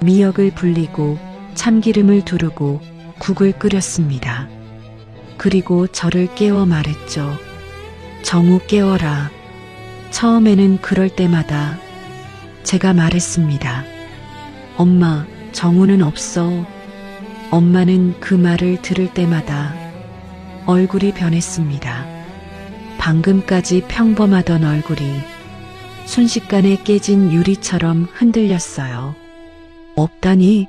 미역을 불리고 참기름을 두르고 국을 끓였습니다. 그리고 저를 깨워 말했죠. 정우 깨워라. 처음에는 그럴 때마다 제가 말했습니다. 엄마, 정우는 없어. 엄마는 그 말을 들을 때마다 얼굴이 변했습니다. 방금까지 평범하던 얼굴이 순식간에 깨진 유리처럼 흔들렸어요. 없다니?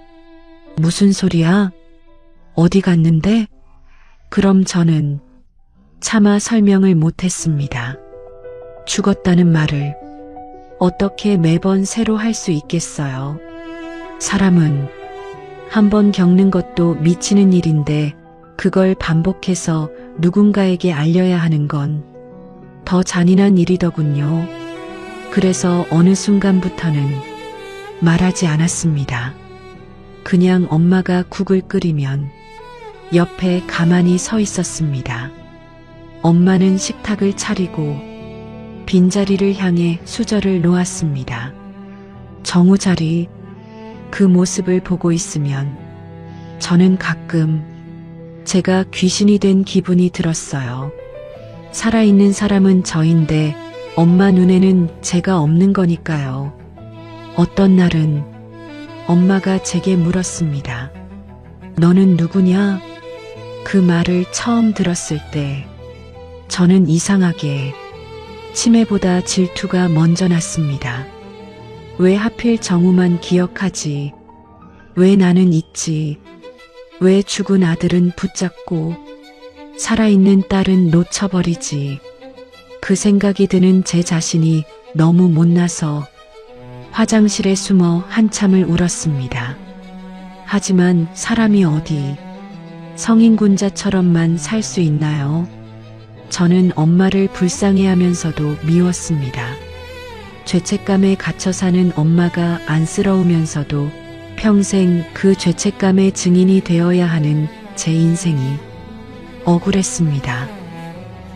무슨 소리야? 어디 갔는데? 그럼 저는 차마 설명을 못했습니다. 죽었다는 말을 어떻게 매번 새로 할 수 있겠어요? 사람은 한 번 겪는 것도 미치는 일인데 그걸 반복해서 누군가에게 알려야 하는 건 더 잔인한 일이더군요. 그래서 어느 순간부터는 말하지 않았습니다. 그냥 엄마가 국을 끓이면 옆에 가만히 서 있었습니다. 엄마는 식탁을 차리고 빈자리를 향해 수저를 놓았습니다. 정우 자리, 그 모습을 보고 있으면 저는 가끔 제가 귀신이 된 기분이 들었어요. 살아있는 사람은 저인데 엄마 눈에는 제가 없는 거니까요. 어떤 날은 엄마가 제게 물었습니다. 너는 누구냐? 그 말을 처음 들었을 때 저는 이상하게 치매보다 질투가 먼저 났습니다. 왜 하필 정우만 기억하지? 왜 나는 잊지? 왜 죽은 아들은 붙잡고 살아있는 딸은 놓쳐버리지? 그 생각이 드는 제 자신이 너무 못나서 화장실에 숨어 한참을 울었습니다. 하지만 사람이 어디 성인군자처럼만 살 수 있나요? 저는 엄마를 불쌍해하면서도 미웠습니다. 죄책감에 갇혀 사는 엄마가 안쓰러우면서도 평생 그 죄책감의 증인이 되어야 하는 제 인생이 억울했습니다.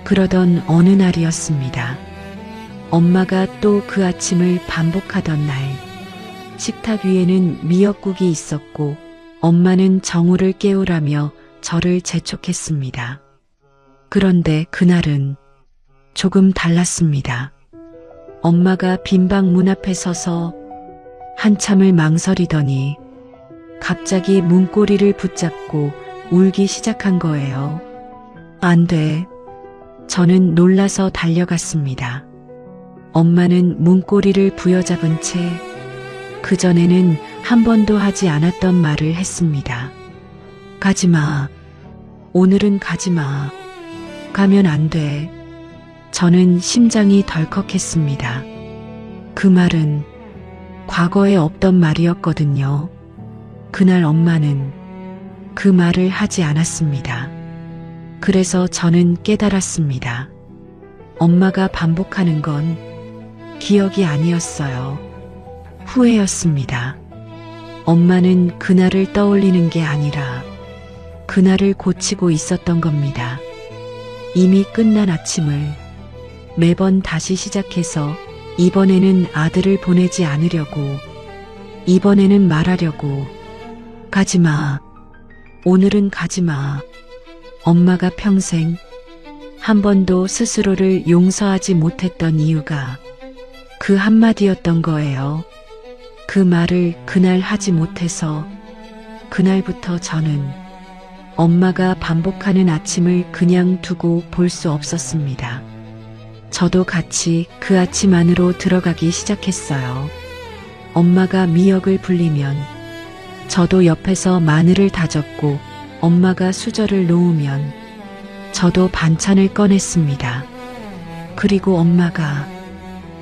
그러던 어느 날이었습니다. 엄마가 또 그 아침을 반복하던 날, 식탁 위에는 미역국이 있었고 엄마는 정우를 깨우라며 저를 재촉했습니다. 그런데 그날은 조금 달랐습니다. 엄마가 빈 방 문 앞에 서서 한참을 망설이더니 갑자기 문고리를 붙잡고 울기 시작한 거예요. 안 돼. 저는 놀라서 달려갔습니다. 엄마는 문고리를 부여잡은 채 그전에는 한 번도 하지 않았던 말을 했습니다. 가지마. 오늘은 가지마. 가면 안 돼. 저는 심장이 덜컥했습니다. 그 말은 과거에 없던 말이었거든요. 그날 엄마는 그 말을 하지 않았습니다. 그래서 저는 깨달았습니다. 엄마가 반복하는 건 기억이 아니었어요. 후회였습니다. 엄마는 그날을 떠올리는 게 아니라 그날을 고치고 있었던 겁니다. 이미 끝난 아침을 매번 다시 시작해서 이번에는 아들을 보내지 않으려고, 이번에는 말하려고. 가지마. 오늘은 가지마. 엄마가 평생 한 번도 스스로를 용서하지 못했던 이유가 그 한마디였던 거예요. 그 말을 그날 하지 못해서 그날부터 저는 엄마가 반복하는 아침을 그냥 두고 볼 수 없었습니다. 저도 같이 그 아침 안으로 들어가기 시작했어요. 엄마가 미역을 불리면 저도 옆에서 마늘을 다졌고 엄마가 수저를 놓으면 저도 반찬을 꺼냈습니다. 그리고 엄마가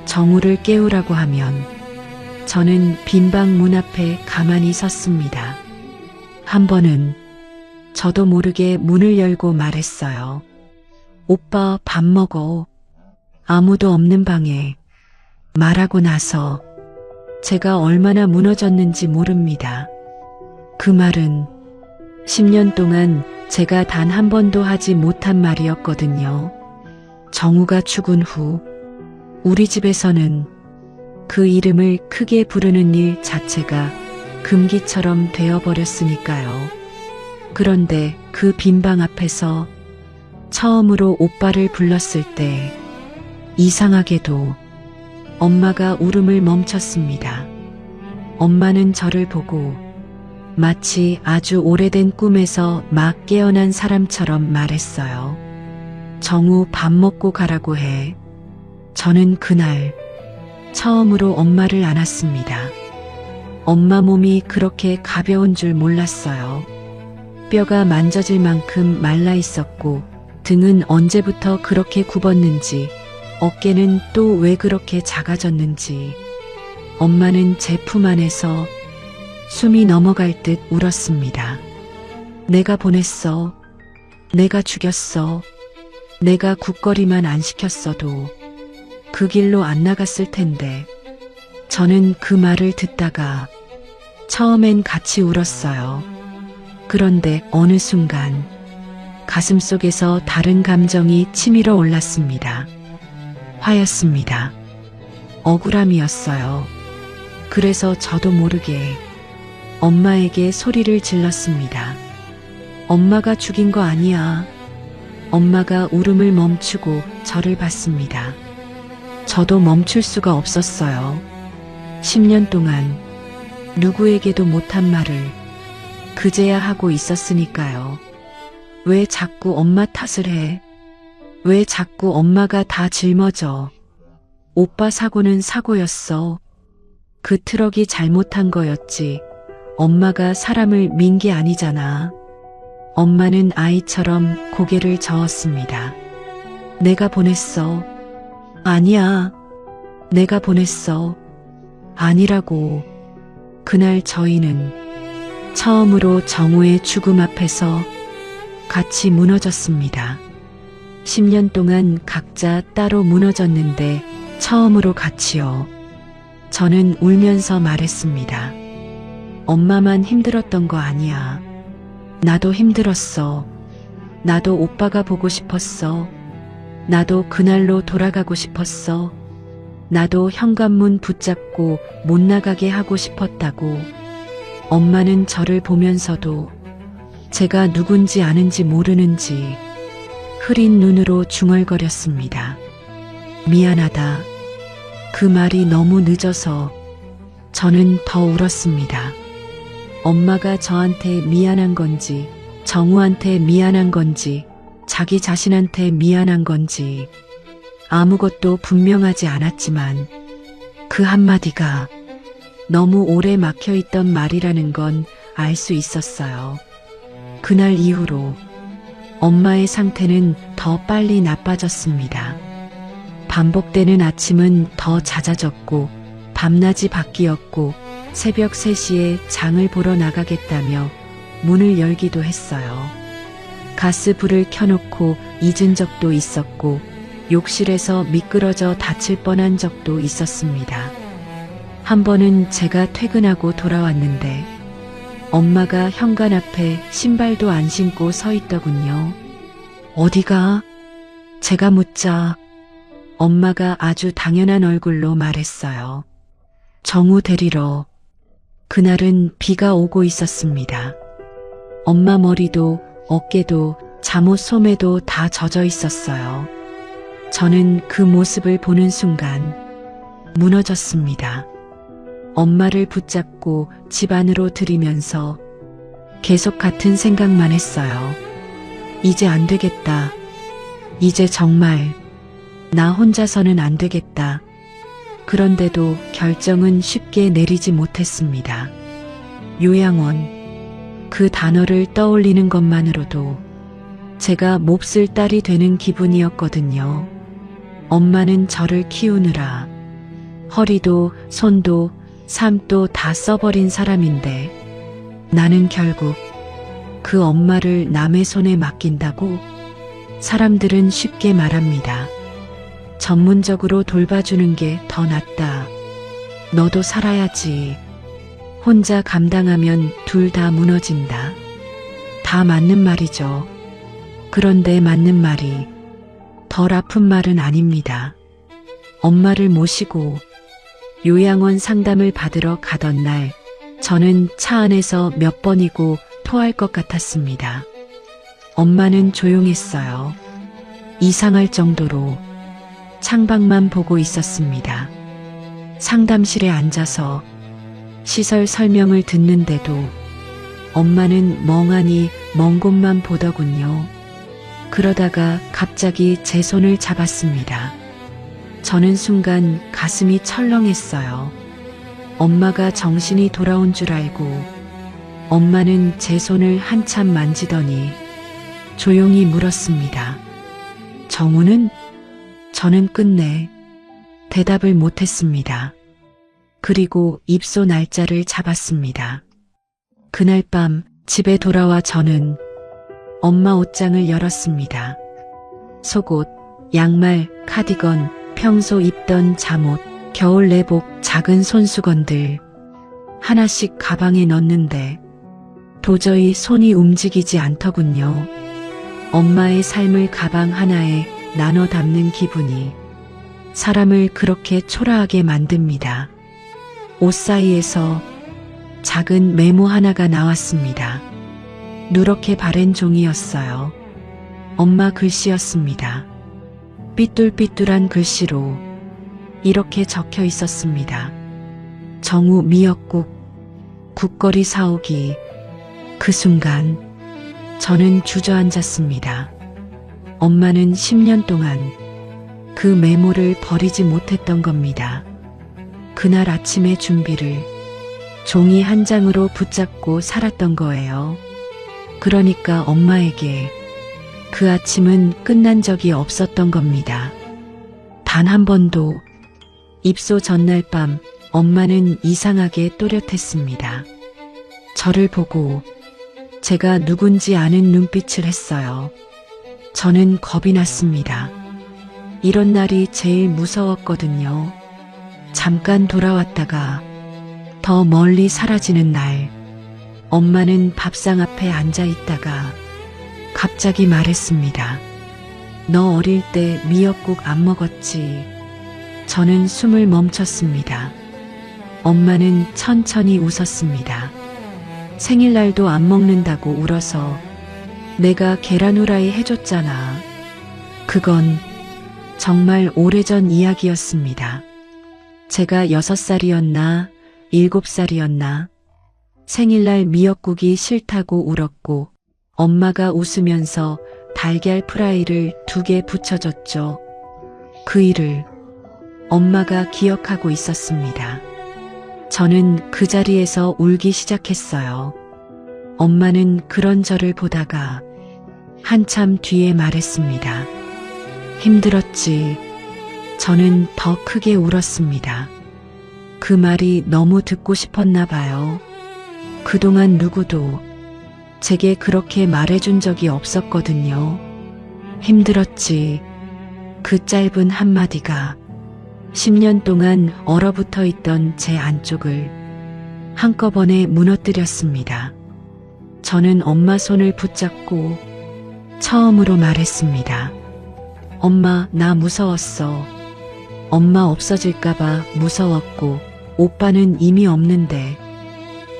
정우를 깨우라고 하면 저는 빈방 문 앞에 가만히 섰습니다. 한 번은 저도 모르게 문을 열고 말했어요. 오빠 밥 먹어. 아무도 없는 방에. 말하고 나서 제가 얼마나 무너졌는지 모릅니다. 그 말은 10년 동안 제가 단 한 번도 하지 못한 말이었거든요. 정우가 죽은 후 우리 집에서는 그 이름을 크게 부르는 일 자체가 금기처럼 되어버렸으니까요. 그런데 그 빈방 앞에서 처음으로 오빠를 불렀을 때 이상하게도 엄마가 울음을 멈췄습니다. 엄마는 저를 보고 마치 아주 오래된 꿈에서 막 깨어난 사람처럼 말했어요. 정우 밥 먹고 가라고 해. 저는 그날 처음으로 엄마를 안았습니다. 엄마 몸이 그렇게 가벼운 줄 몰랐어요. 뼈가 만져질 만큼 말라 있었고 등은 언제부터 그렇게 굽었는지 어깨는 또 왜 그렇게 작아졌는지 엄마는 제 품 안에서 숨이 넘어갈 듯 울었습니다. 내가 보냈어. 내가 죽였어. 내가 국거리만 안 시켰어도 그 길로 안 나갔을 텐데. 저는 그 말을 듣다가 처음엔 같이 울었어요. 그런데 어느 순간 가슴속에서 다른 감정이 치밀어 올랐습니다. 화였습니다. 억울함이었어요. 그래서 저도 모르게 엄마에게 소리를 질렀습니다. 엄마가 죽인 거 아니야. 엄마가 울음을 멈추고 저를 봤습니다. 저도 멈출 수가 없었어요. 10년 동안 누구에게도 못한 말을 그제야 하고 있었으니까요. 왜 자꾸 엄마 탓을 해? 왜 자꾸 엄마가 다 짊어져? 오빠 사고는 사고였어. 그 트럭이 잘못한 거였지. 엄마가 사람을 민 게 아니잖아. 엄마는 아이처럼 고개를 저었습니다. 내가 보냈어. 아니야. 내가 보냈어. 아니라고. 그날 저희는 처음으로 정우의 죽음 앞에서 같이 무너졌습니다. 10년 동안 각자 따로 무너졌는데 처음으로 같이요. 저는 울면서 말했습니다. 엄마만 힘들었던 거 아니야. 나도 힘들었어. 나도 오빠가 보고 싶었어. 나도 그날로 돌아가고 싶었어. 나도 현관문 붙잡고 못 나가게 하고 싶었다고. 엄마는 저를 보면서도 제가 누군지 아는지 모르는지 흐린 눈으로 중얼거렸습니다. 미안하다. 그 말이 너무 늦어서 저는 더 울었습니다. 엄마가 저한테 미안한 건지, 정우한테 미안한 건지, 자기 자신한테 미안한 건지 아무것도 분명하지 않았지만 그 한마디가 너무 오래 막혀있던 말이라는 건 알 수 있었어요. 그날 이후로 엄마의 상태는 더 빨리 나빠졌습니다. 반복되는 아침은 더 잦아졌고 밤낮이 바뀌었고 새벽 3시에 장을 보러 나가겠다며 문을 열기도 했어요. 가스불을 켜놓고 잊은 적도 있었고 욕실에서 미끄러져 다칠 뻔한 적도 있었습니다. 한 번은 제가 퇴근하고 돌아왔는데 엄마가 현관 앞에 신발도 안 신고 서 있더군요. 어디가? 제가 묻자 엄마가 아주 당연한 얼굴로 말했어요. 정우 데리러. 그날은 비가 오고 있었습니다. 엄마 머리도 어깨도 잠옷 소매도 다 젖어 있었어요. 저는 그 모습을 보는 순간 무너졌습니다. 엄마를 붙잡고 집 안으로 들이면서 계속 같은 생각만 했어요. 이제 안 되겠다. 이제 정말 나 혼자서는 안 되겠다. 그런데도 결정은 쉽게 내리지 못했습니다. 요양원, 그 단어를 떠올리는 것만으로도 제가 몹쓸 딸이 되는 기분이었거든요. 엄마는 저를 키우느라 허리도 손도 삶도 다 써버린 사람인데 나는 결국 그 엄마를 남의 손에 맡긴다고? 사람들은 쉽게 말합니다. 전문적으로 돌봐주는 게 더 낫다. 너도 살아야지. 혼자 감당하면 둘 다 무너진다. 다 맞는 말이죠. 그런데 맞는 말이 덜 아픈 말은 아닙니다. 엄마를 모시고 요양원 상담을 받으러 가던 날, 저는 차 안에서 몇 번이고 토할 것 같았습니다. 엄마는 조용했어요. 이상할 정도로 창밖만 보고 있었습니다. 상담실에 앉아서 시설 설명을 듣는데도 엄마는 멍하니 먼 곳만 보더군요. 그러다가 갑자기 제 손을 잡았습니다. 저는 순간 가슴이 철렁했어요. 엄마가 정신이 돌아온 줄 알고 엄마는 제 손을 한참 만지더니 조용히 물었습니다. 정우는? 저는 끝내 대답을 못했습니다. 그리고 입소 날짜를 잡았습니다. 그날 밤 집에 돌아와 저는 엄마 옷장을 열었습니다. 속옷, 양말, 카디건, 평소 입던 잠옷, 겨울 내복, 작은 손수건들 하나씩 가방에 넣는데 도저히 손이 움직이지 않더군요. 엄마의 삶을 가방 하나에 나눠 담는 기분이 사람을 그렇게 초라하게 만듭니다. 옷 사이에서 작은 메모 하나가 나왔습니다. 누렇게 바랜 종이였어요. 엄마 글씨였습니다. 삐뚤삐뚤한 글씨로 이렇게 적혀 있었습니다. 정우 미역국, 국거리 사오기. 그 순간 저는 주저앉았습니다. 엄마는 10년 동안 그 메모를 버리지 못했던 겁니다. 그날 아침의 준비를 종이 한 장으로 붙잡고 살았던 거예요. 그러니까 엄마에게 그 아침은 끝난 적이 없었던 겁니다. 단 한 번도. 입소 전날 밤 엄마는 이상하게 또렷했습니다. 저를 보고 제가 누군지 아는 눈빛을 했어요. 저는 겁이 났습니다. 이런 날이 제일 무서웠거든요. 잠깐 돌아왔다가 더 멀리 사라지는 날, 엄마는 밥상 앞에 앉아 있다가 갑자기 말했습니다. 너 어릴 때 미역국 안 먹었지? 저는 숨을 멈췄습니다. 엄마는 천천히 웃었습니다. 생일날도 안 먹는다고 울어서 내가 계란 후라이 해줬잖아. 그건 정말 오래전 이야기였습니다. 제가 6살이었나 7살이었나 생일날 미역국이 싫다고 울었고 엄마가 웃으면서 달걀 프라이를 2개 부쳐줬죠. 그 일을 엄마가 기억하고 있었습니다. 저는 그 자리에서 울기 시작했어요. 엄마는 그런 저를 보다가 한참 뒤에 말했습니다. 힘들었지. 저는 더 크게 울었습니다. 그 말이 너무 듣고 싶었나 봐요. 그동안 누구도 제게 그렇게 말해준 적이 없었거든요. 힘들었지. 그 짧은 한마디가 10년 동안 얼어붙어 있던 제 안쪽을 한꺼번에 무너뜨렸습니다. 저는 엄마 손을 붙잡고 처음으로 말했습니다. 엄마, 나 무서웠어. 엄마 없어질까봐 무서웠고, 오빠는 이미 없는데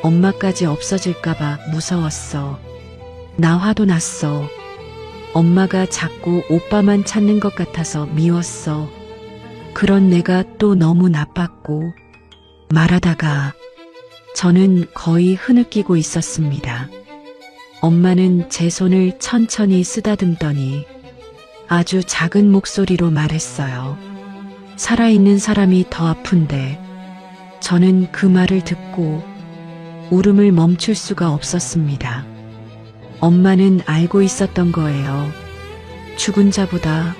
엄마까지 없어질까봐 무서웠어. 나 화도 났어. 엄마가 자꾸 오빠만 찾는 것 같아서 미웠어. 그런 내가 또 너무 나빴고 말하다가 저는 거의 흐느끼고 있었습니다. 엄마는 제 손을 천천히 쓰다듬더니 아주 작은 목소리로 말했어요. 살아있는 사람이 더 아픈데. 저는 그 말을 듣고 울음을 멈출 수가 없었습니다. 엄마는 알고 있었던 거예요. 죽은 자보다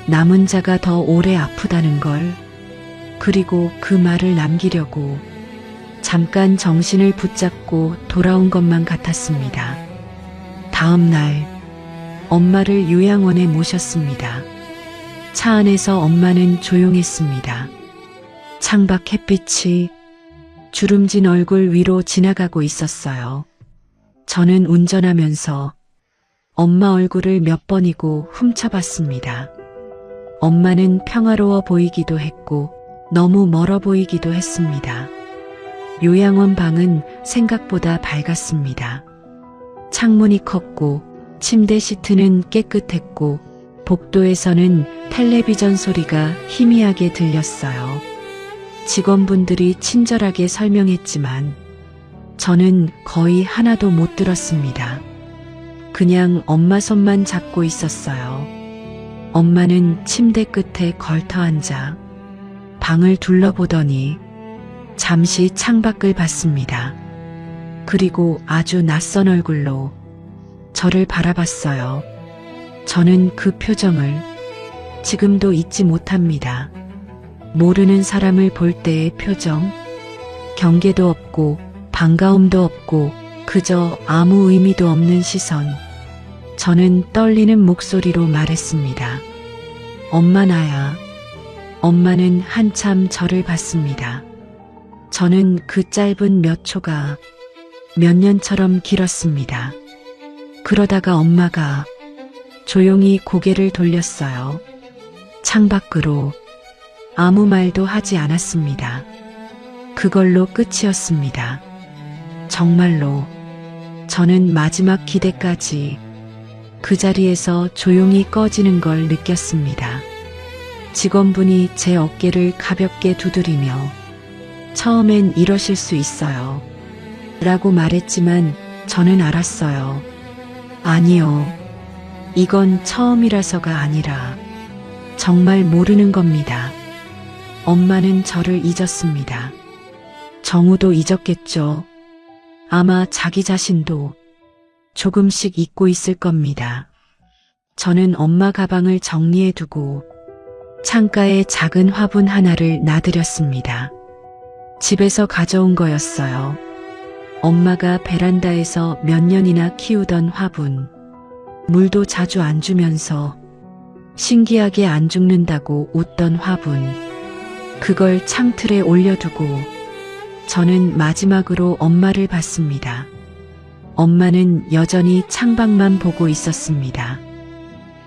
남은 자가 더 오래 아프다는 걸. 그리고 그 말을 남기려고 잠깐 정신을 붙잡고 돌아온 것만 같았습니다. 다음 날 엄마를 요양원에 모셨습니다. 차 안에서 엄마는 조용했습니다. 창밖 햇빛이 주름진 얼굴 위로 지나가고 있었어요. 저는 운전하면서 엄마 얼굴을 몇 번이고 훔쳐봤습니다. 엄마는 평화로워 보이기도 했고 너무 멀어 보이기도 했습니다. 요양원 방은 생각보다 밝았습니다. 창문이 컸고 침대 시트는 깨끗했고 복도에서는 텔레비전 소리가 희미하게 들렸어요. 직원분들이 친절하게 설명했지만 저는 거의 하나도 못 들었습니다. 그냥 엄마 손만 잡고 있었어요. 엄마는 침대 끝에 걸터 앉아 방을 둘러보더니 잠시 창밖을 봤습니다. 그리고 아주 낯선 얼굴로 저를 바라봤어요. 저는 그 표정을 지금도 잊지 못합니다. 모르는 사람을 볼 때의 표정, 경계도 없고 반가움도 없고 그저 아무 의미도 없는 시선. 저는 떨리는 목소리로 말했습니다. 엄마 나야. 엄마는 한참 저를 봤습니다. 저는 그 짧은 몇 초가 몇 년처럼 길었습니다. 그러다가 엄마가 조용히 고개를 돌렸어요. 창밖으로. 아무 말도 하지 않았습니다. 그걸로 끝이었습니다. 정말로 저는 마지막 기대까지 그 자리에서 조용히 꺼지는 걸 느꼈습니다. 직원분이 제 어깨를 가볍게 두드리며 처음엔 이러실 수 있어요. 라고 말했지만 저는 알았어요. 아니요. 이건 처음이라서가 아니라 정말 모르는 겁니다. 엄마는 저를 잊었습니다. 정우도 잊었겠죠. 아마 자기 자신도 조금씩 잊고 있을 겁니다. 저는 엄마 가방을 정리해 두고 창가에 작은 화분 하나를 놔드렸습니다. 집에서 가져온 거였어요. 엄마가 베란다에서 몇 년이나 키우던 화분. 물도 자주 안 주면서 신기하게 안 죽는다고 웃던 화분. 그걸 창틀에 올려두고 저는 마지막으로 엄마를 봤습니다. 엄마는 여전히 창밖만 보고 있었습니다.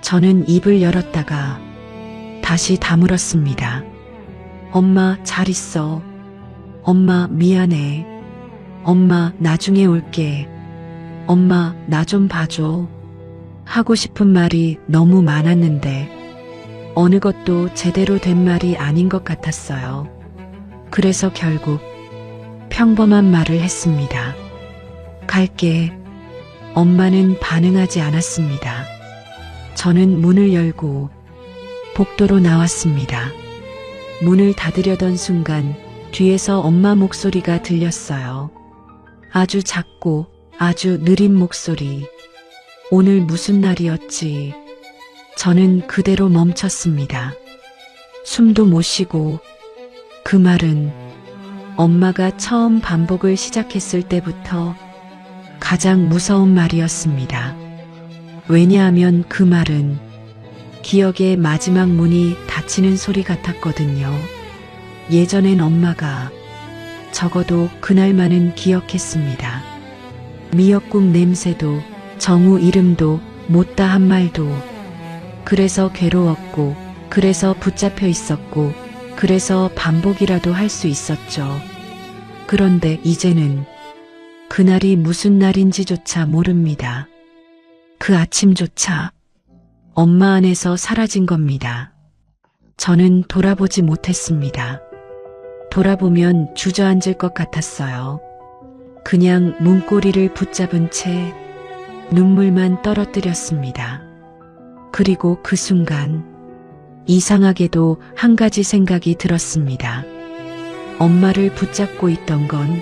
저는 입을 열었다가 다시 다물었습니다. 엄마 잘 있어. 엄마 미안해. 엄마 나중에 올게. 엄마 나 좀 봐줘. 하고 싶은 말이 너무 많았는데 어느 것도 제대로 된 말이 아닌 것 같았어요. 그래서 결국 평범한 말을 했습니다. 갈게. 엄마는 반응하지 않았습니다. 저는 문을 열고 복도로 나왔습니다. 문을 닫으려던 순간 뒤에서 엄마 목소리가 들렸어요. 아주 작고 아주 느린 목소리. 오늘 무슨 날이었지? 저는 그대로 멈췄습니다. 숨도 못 쉬고 그 말은 엄마가 처음 반복을 시작했을 때부터 가장 무서운 말이었습니다. 왜냐하면 그 말은 기억의 마지막 문이 닫히는 소리 같았거든요. 예전엔 엄마가 적어도 그날만은 기억했습니다. 미역국 냄새도 정우 이름도 못다 한 말도. 그래서 괴로웠고 그래서 붙잡혀 있었고 그래서 반복이라도 할 수 있었죠. 그런데 이제는 그날이 무슨 날인지조차 모릅니다. 그 아침조차 엄마 안에서 사라진 겁니다. 저는 돌아보지 못했습니다. 돌아보면 주저앉을 것 같았어요. 그냥 문고리를 붙잡은 채 눈물만 떨어뜨렸습니다. 그리고 그 순간 이상하게도 한 가지 생각이 들었습니다. 엄마를 붙잡고 있던 건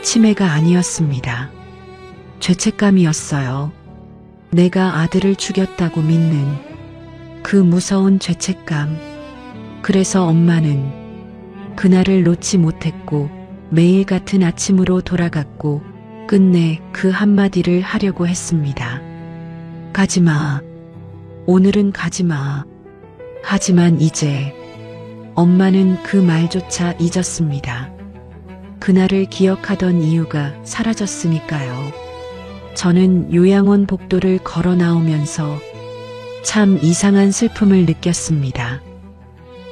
치매가 아니었습니다. 죄책감이었어요. 내가 아들을 죽였다고 믿는 그 무서운 죄책감. 그래서 엄마는 그날을 놓지 못했고 매일 같은 아침으로 돌아갔고 끝내 그 한마디를 하려고 했습니다. 가지마. 오늘은 가지마. 하지만 이제 엄마는 그 말조차 잊었습니다. 그날을 기억하던 이유가 사라졌으니까요. 저는 요양원 복도를 걸어 나오면서 참 이상한 슬픔을 느꼈습니다.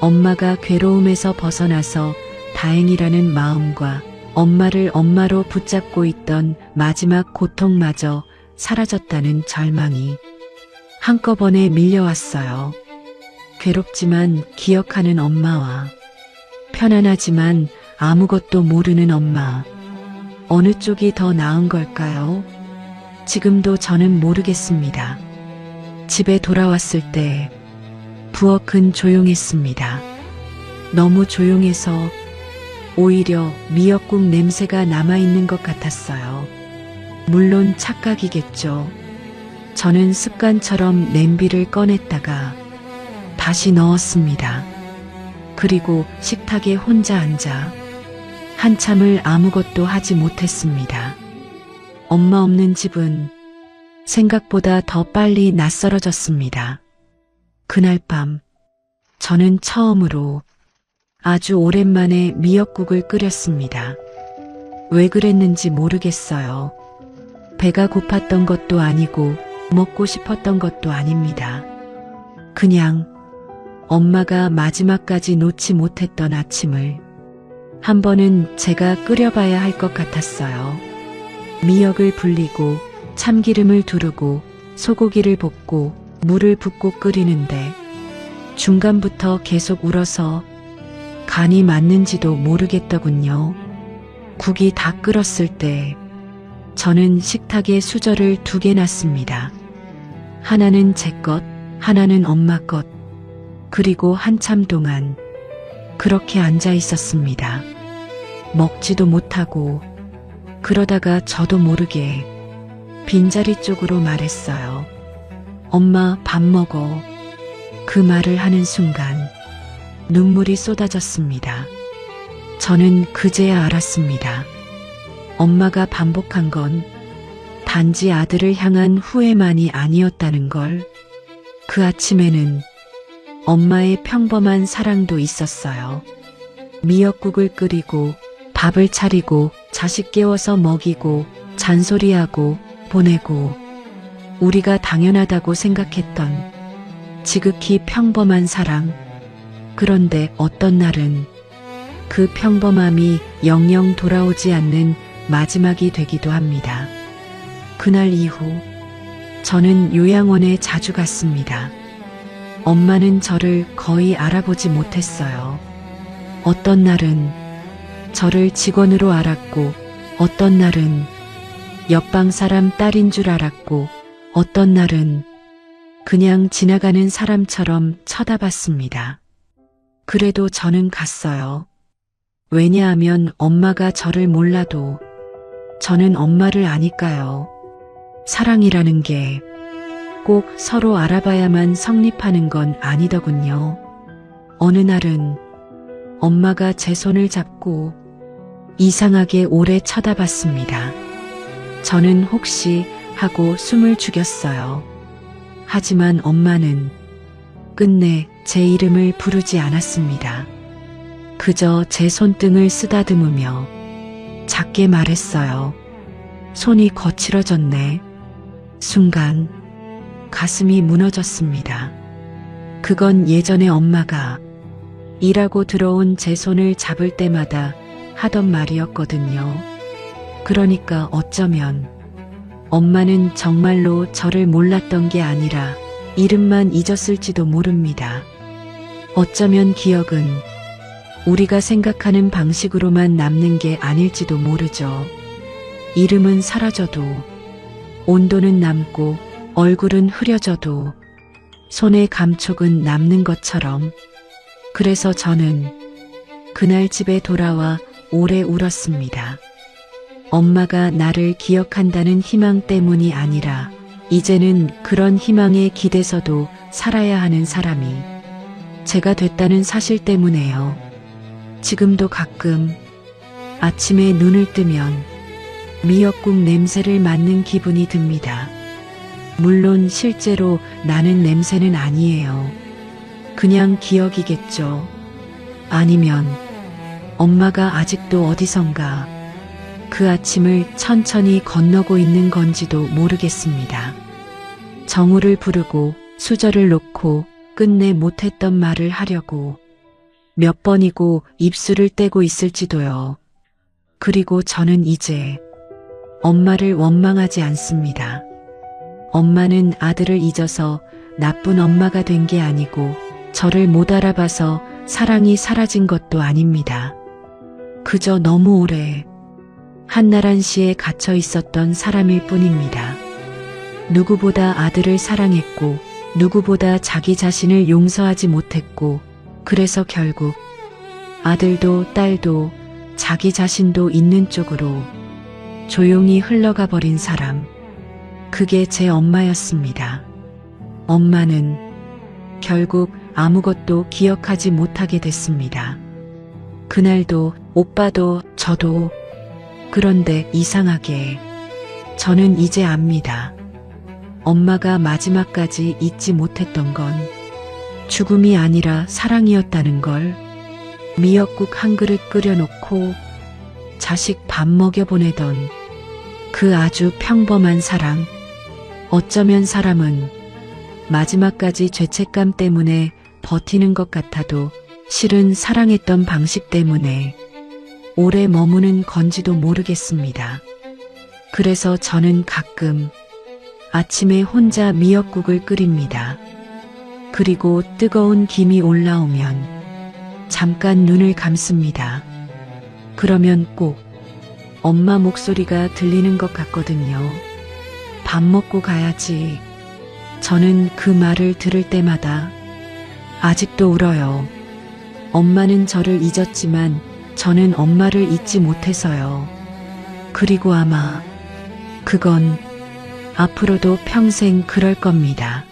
엄마가 괴로움에서 벗어나서 다행이라는 마음과 엄마를 엄마로 붙잡고 있던 마지막 고통마저 사라졌다는 절망이 한꺼번에 밀려왔어요. 괴롭지만 기억하는 엄마와 편안하지만 아무것도 모르는 엄마. 어느 쪽이 더 나은 걸까요? 지금도 저는 모르겠습니다. 집에 돌아왔을 때 부엌은 조용했습니다. 너무 조용해서 오히려 미역국 냄새가 남아있는 것 같았어요. 물론 착각이겠죠. 저는 습관처럼 냄비를 꺼냈다가 다시 넣었습니다. 그리고 식탁에 혼자 앉아 한참을 아무것도 하지 못했습니다. 엄마 없는 집은 생각보다 더 빨리 낯설어졌습니다. 그날 밤 저는 처음으로 아주 오랜만에 미역국을 끓였습니다. 왜 그랬는지 모르겠어요. 배가 고팠던 것도 아니고 먹고 싶었던 것도 아닙니다. 그냥 엄마가 마지막까지 놓지 못했던 아침을 한 번은 제가 끓여봐야 할 것 같았어요. 미역을 불리고 참기름을 두르고 소고기를 볶고 물을 붓고 끓이는데 중간부터 계속 울어서 간이 맞는지도 모르겠더군요. 국이 다 끓었을 때 저는 식탁에 수저를 2개 놨습니다. 하나는 제 것, 하나는 엄마 것. 그리고 한참 동안 그렇게 앉아 있었습니다. 먹지도 못하고 그러다가 저도 모르게 빈자리 쪽으로 말했어요. 엄마 밥 먹어. 그 말을 하는 순간 눈물이 쏟아졌습니다. 저는 그제야 알았습니다. 엄마가 반복한 건 단지 아들을 향한 후회만이 아니었다는 걸. 그 아침에는 엄마의 평범한 사랑도 있었어요. 미역국을 끓이고 밥을 차리고 자식 깨워서 먹이고 잔소리하고 보내고 우리가 당연하다고 생각했던 지극히 평범한 사랑. 그런데 어떤 날은 그 평범함이 영영 돌아오지 않는 마지막이 되기도 합니다. 그날 이후 저는 요양원에 자주 갔습니다. 엄마는 저를 거의 알아보지 못했어요. 어떤 날은 저를 직원으로 알았고 어떤 날은 옆방 사람 딸인 줄 알았고 어떤 날은 그냥 지나가는 사람처럼 쳐다봤습니다. 그래도 저는 갔어요. 왜냐하면 엄마가 저를 몰라도 저는 엄마를 아니까요. 사랑이라는 게 꼭 서로 알아봐야만 성립하는 건 아니더군요. 어느 날은 엄마가 제 손을 잡고 이상하게 오래 쳐다봤습니다. 저는 혹시 하고 숨을 죽였어요. 하지만 엄마는 끝내 제 이름을 부르지 않았습니다. 그저 제 손등을 쓰다듬으며 작게 말했어요. 손이 거칠어졌네. 순간 가슴이 무너졌습니다. 그건 예전에 엄마가 일하고 들어온 제 손을 잡을 때마다 하던 말이었거든요. 그러니까 어쩌면 엄마는 정말로 저를 몰랐던 게 아니라 이름만 잊었을지도 모릅니다. 어쩌면 기억은 우리가 생각하는 방식으로만 남는 게 아닐지도 모르죠. 이름은 사라져도, 온도는 남고, 얼굴은 흐려져도, 손의 감촉은 남는 것처럼. 그래서 저는 그날 집에 돌아와 오래 울었습니다. 엄마가 나를 기억한다는 희망 때문이 아니라, 이제는 그런 희망에 기대서도 살아야 하는 사람이 제가 됐다는 사실 때문에요. 지금도 가끔 아침에 눈을 뜨면 미역국 냄새를 맡는 기분이 듭니다. 물론 실제로 나는 냄새는 아니에요. 그냥 기억이겠죠. 아니면 엄마가 아직도 어디선가 그 아침을 천천히 건너고 있는 건지도 모르겠습니다. 정우를 부르고 수저를 놓고 끝내 못했던 말을 하려고 몇 번이고 입술을 떼고 있을지도요. 그리고 저는 이제 엄마를 원망하지 않습니다. 엄마는 아들을 잊어서 나쁜 엄마가 된 게 아니고 저를 못 알아봐서 사랑이 사라진 것도 아닙니다. 그저 너무 오래 한나란 시에 갇혀 있었던 사람일 뿐입니다. 누구보다 아들을 사랑했고 누구보다 자기 자신을 용서하지 못했고 그래서 결국 아들도 딸도 자기 자신도 있는 쪽으로 조용히 흘러가 버린 사람. 그게 제 엄마였습니다. 엄마는 결국 아무것도 기억하지 못하게 됐습니다. 그날도 오빠도 저도. 그런데 이상하게 저는 이제 압니다. 엄마가 마지막까지 잊지 못했던 건 죽음이 아니라 사랑이었다는 걸. 미역국 한 그릇 끓여놓고 자식 밥 먹여 보내던 그 아주 평범한 사랑. 어쩌면 사람은 마지막까지 죄책감 때문에 버티는 것 같아도 실은 사랑했던 방식 때문에 오래 머무는 건지도 모르겠습니다. 그래서 저는 가끔 아침에 혼자 미역국을 끓입니다. 그리고 뜨거운 김이 올라오면 잠깐 눈을 감습니다. 그러면 꼭 엄마 목소리가 들리는 것 같거든요. 밥 먹고 가야지. 저는 그 말을 들을 때마다 아직도 울어요. 엄마는 저를 잊었지만 저는 엄마를 잊지 못해서요. 그리고 아마 그건 앞으로도 평생 그럴 겁니다.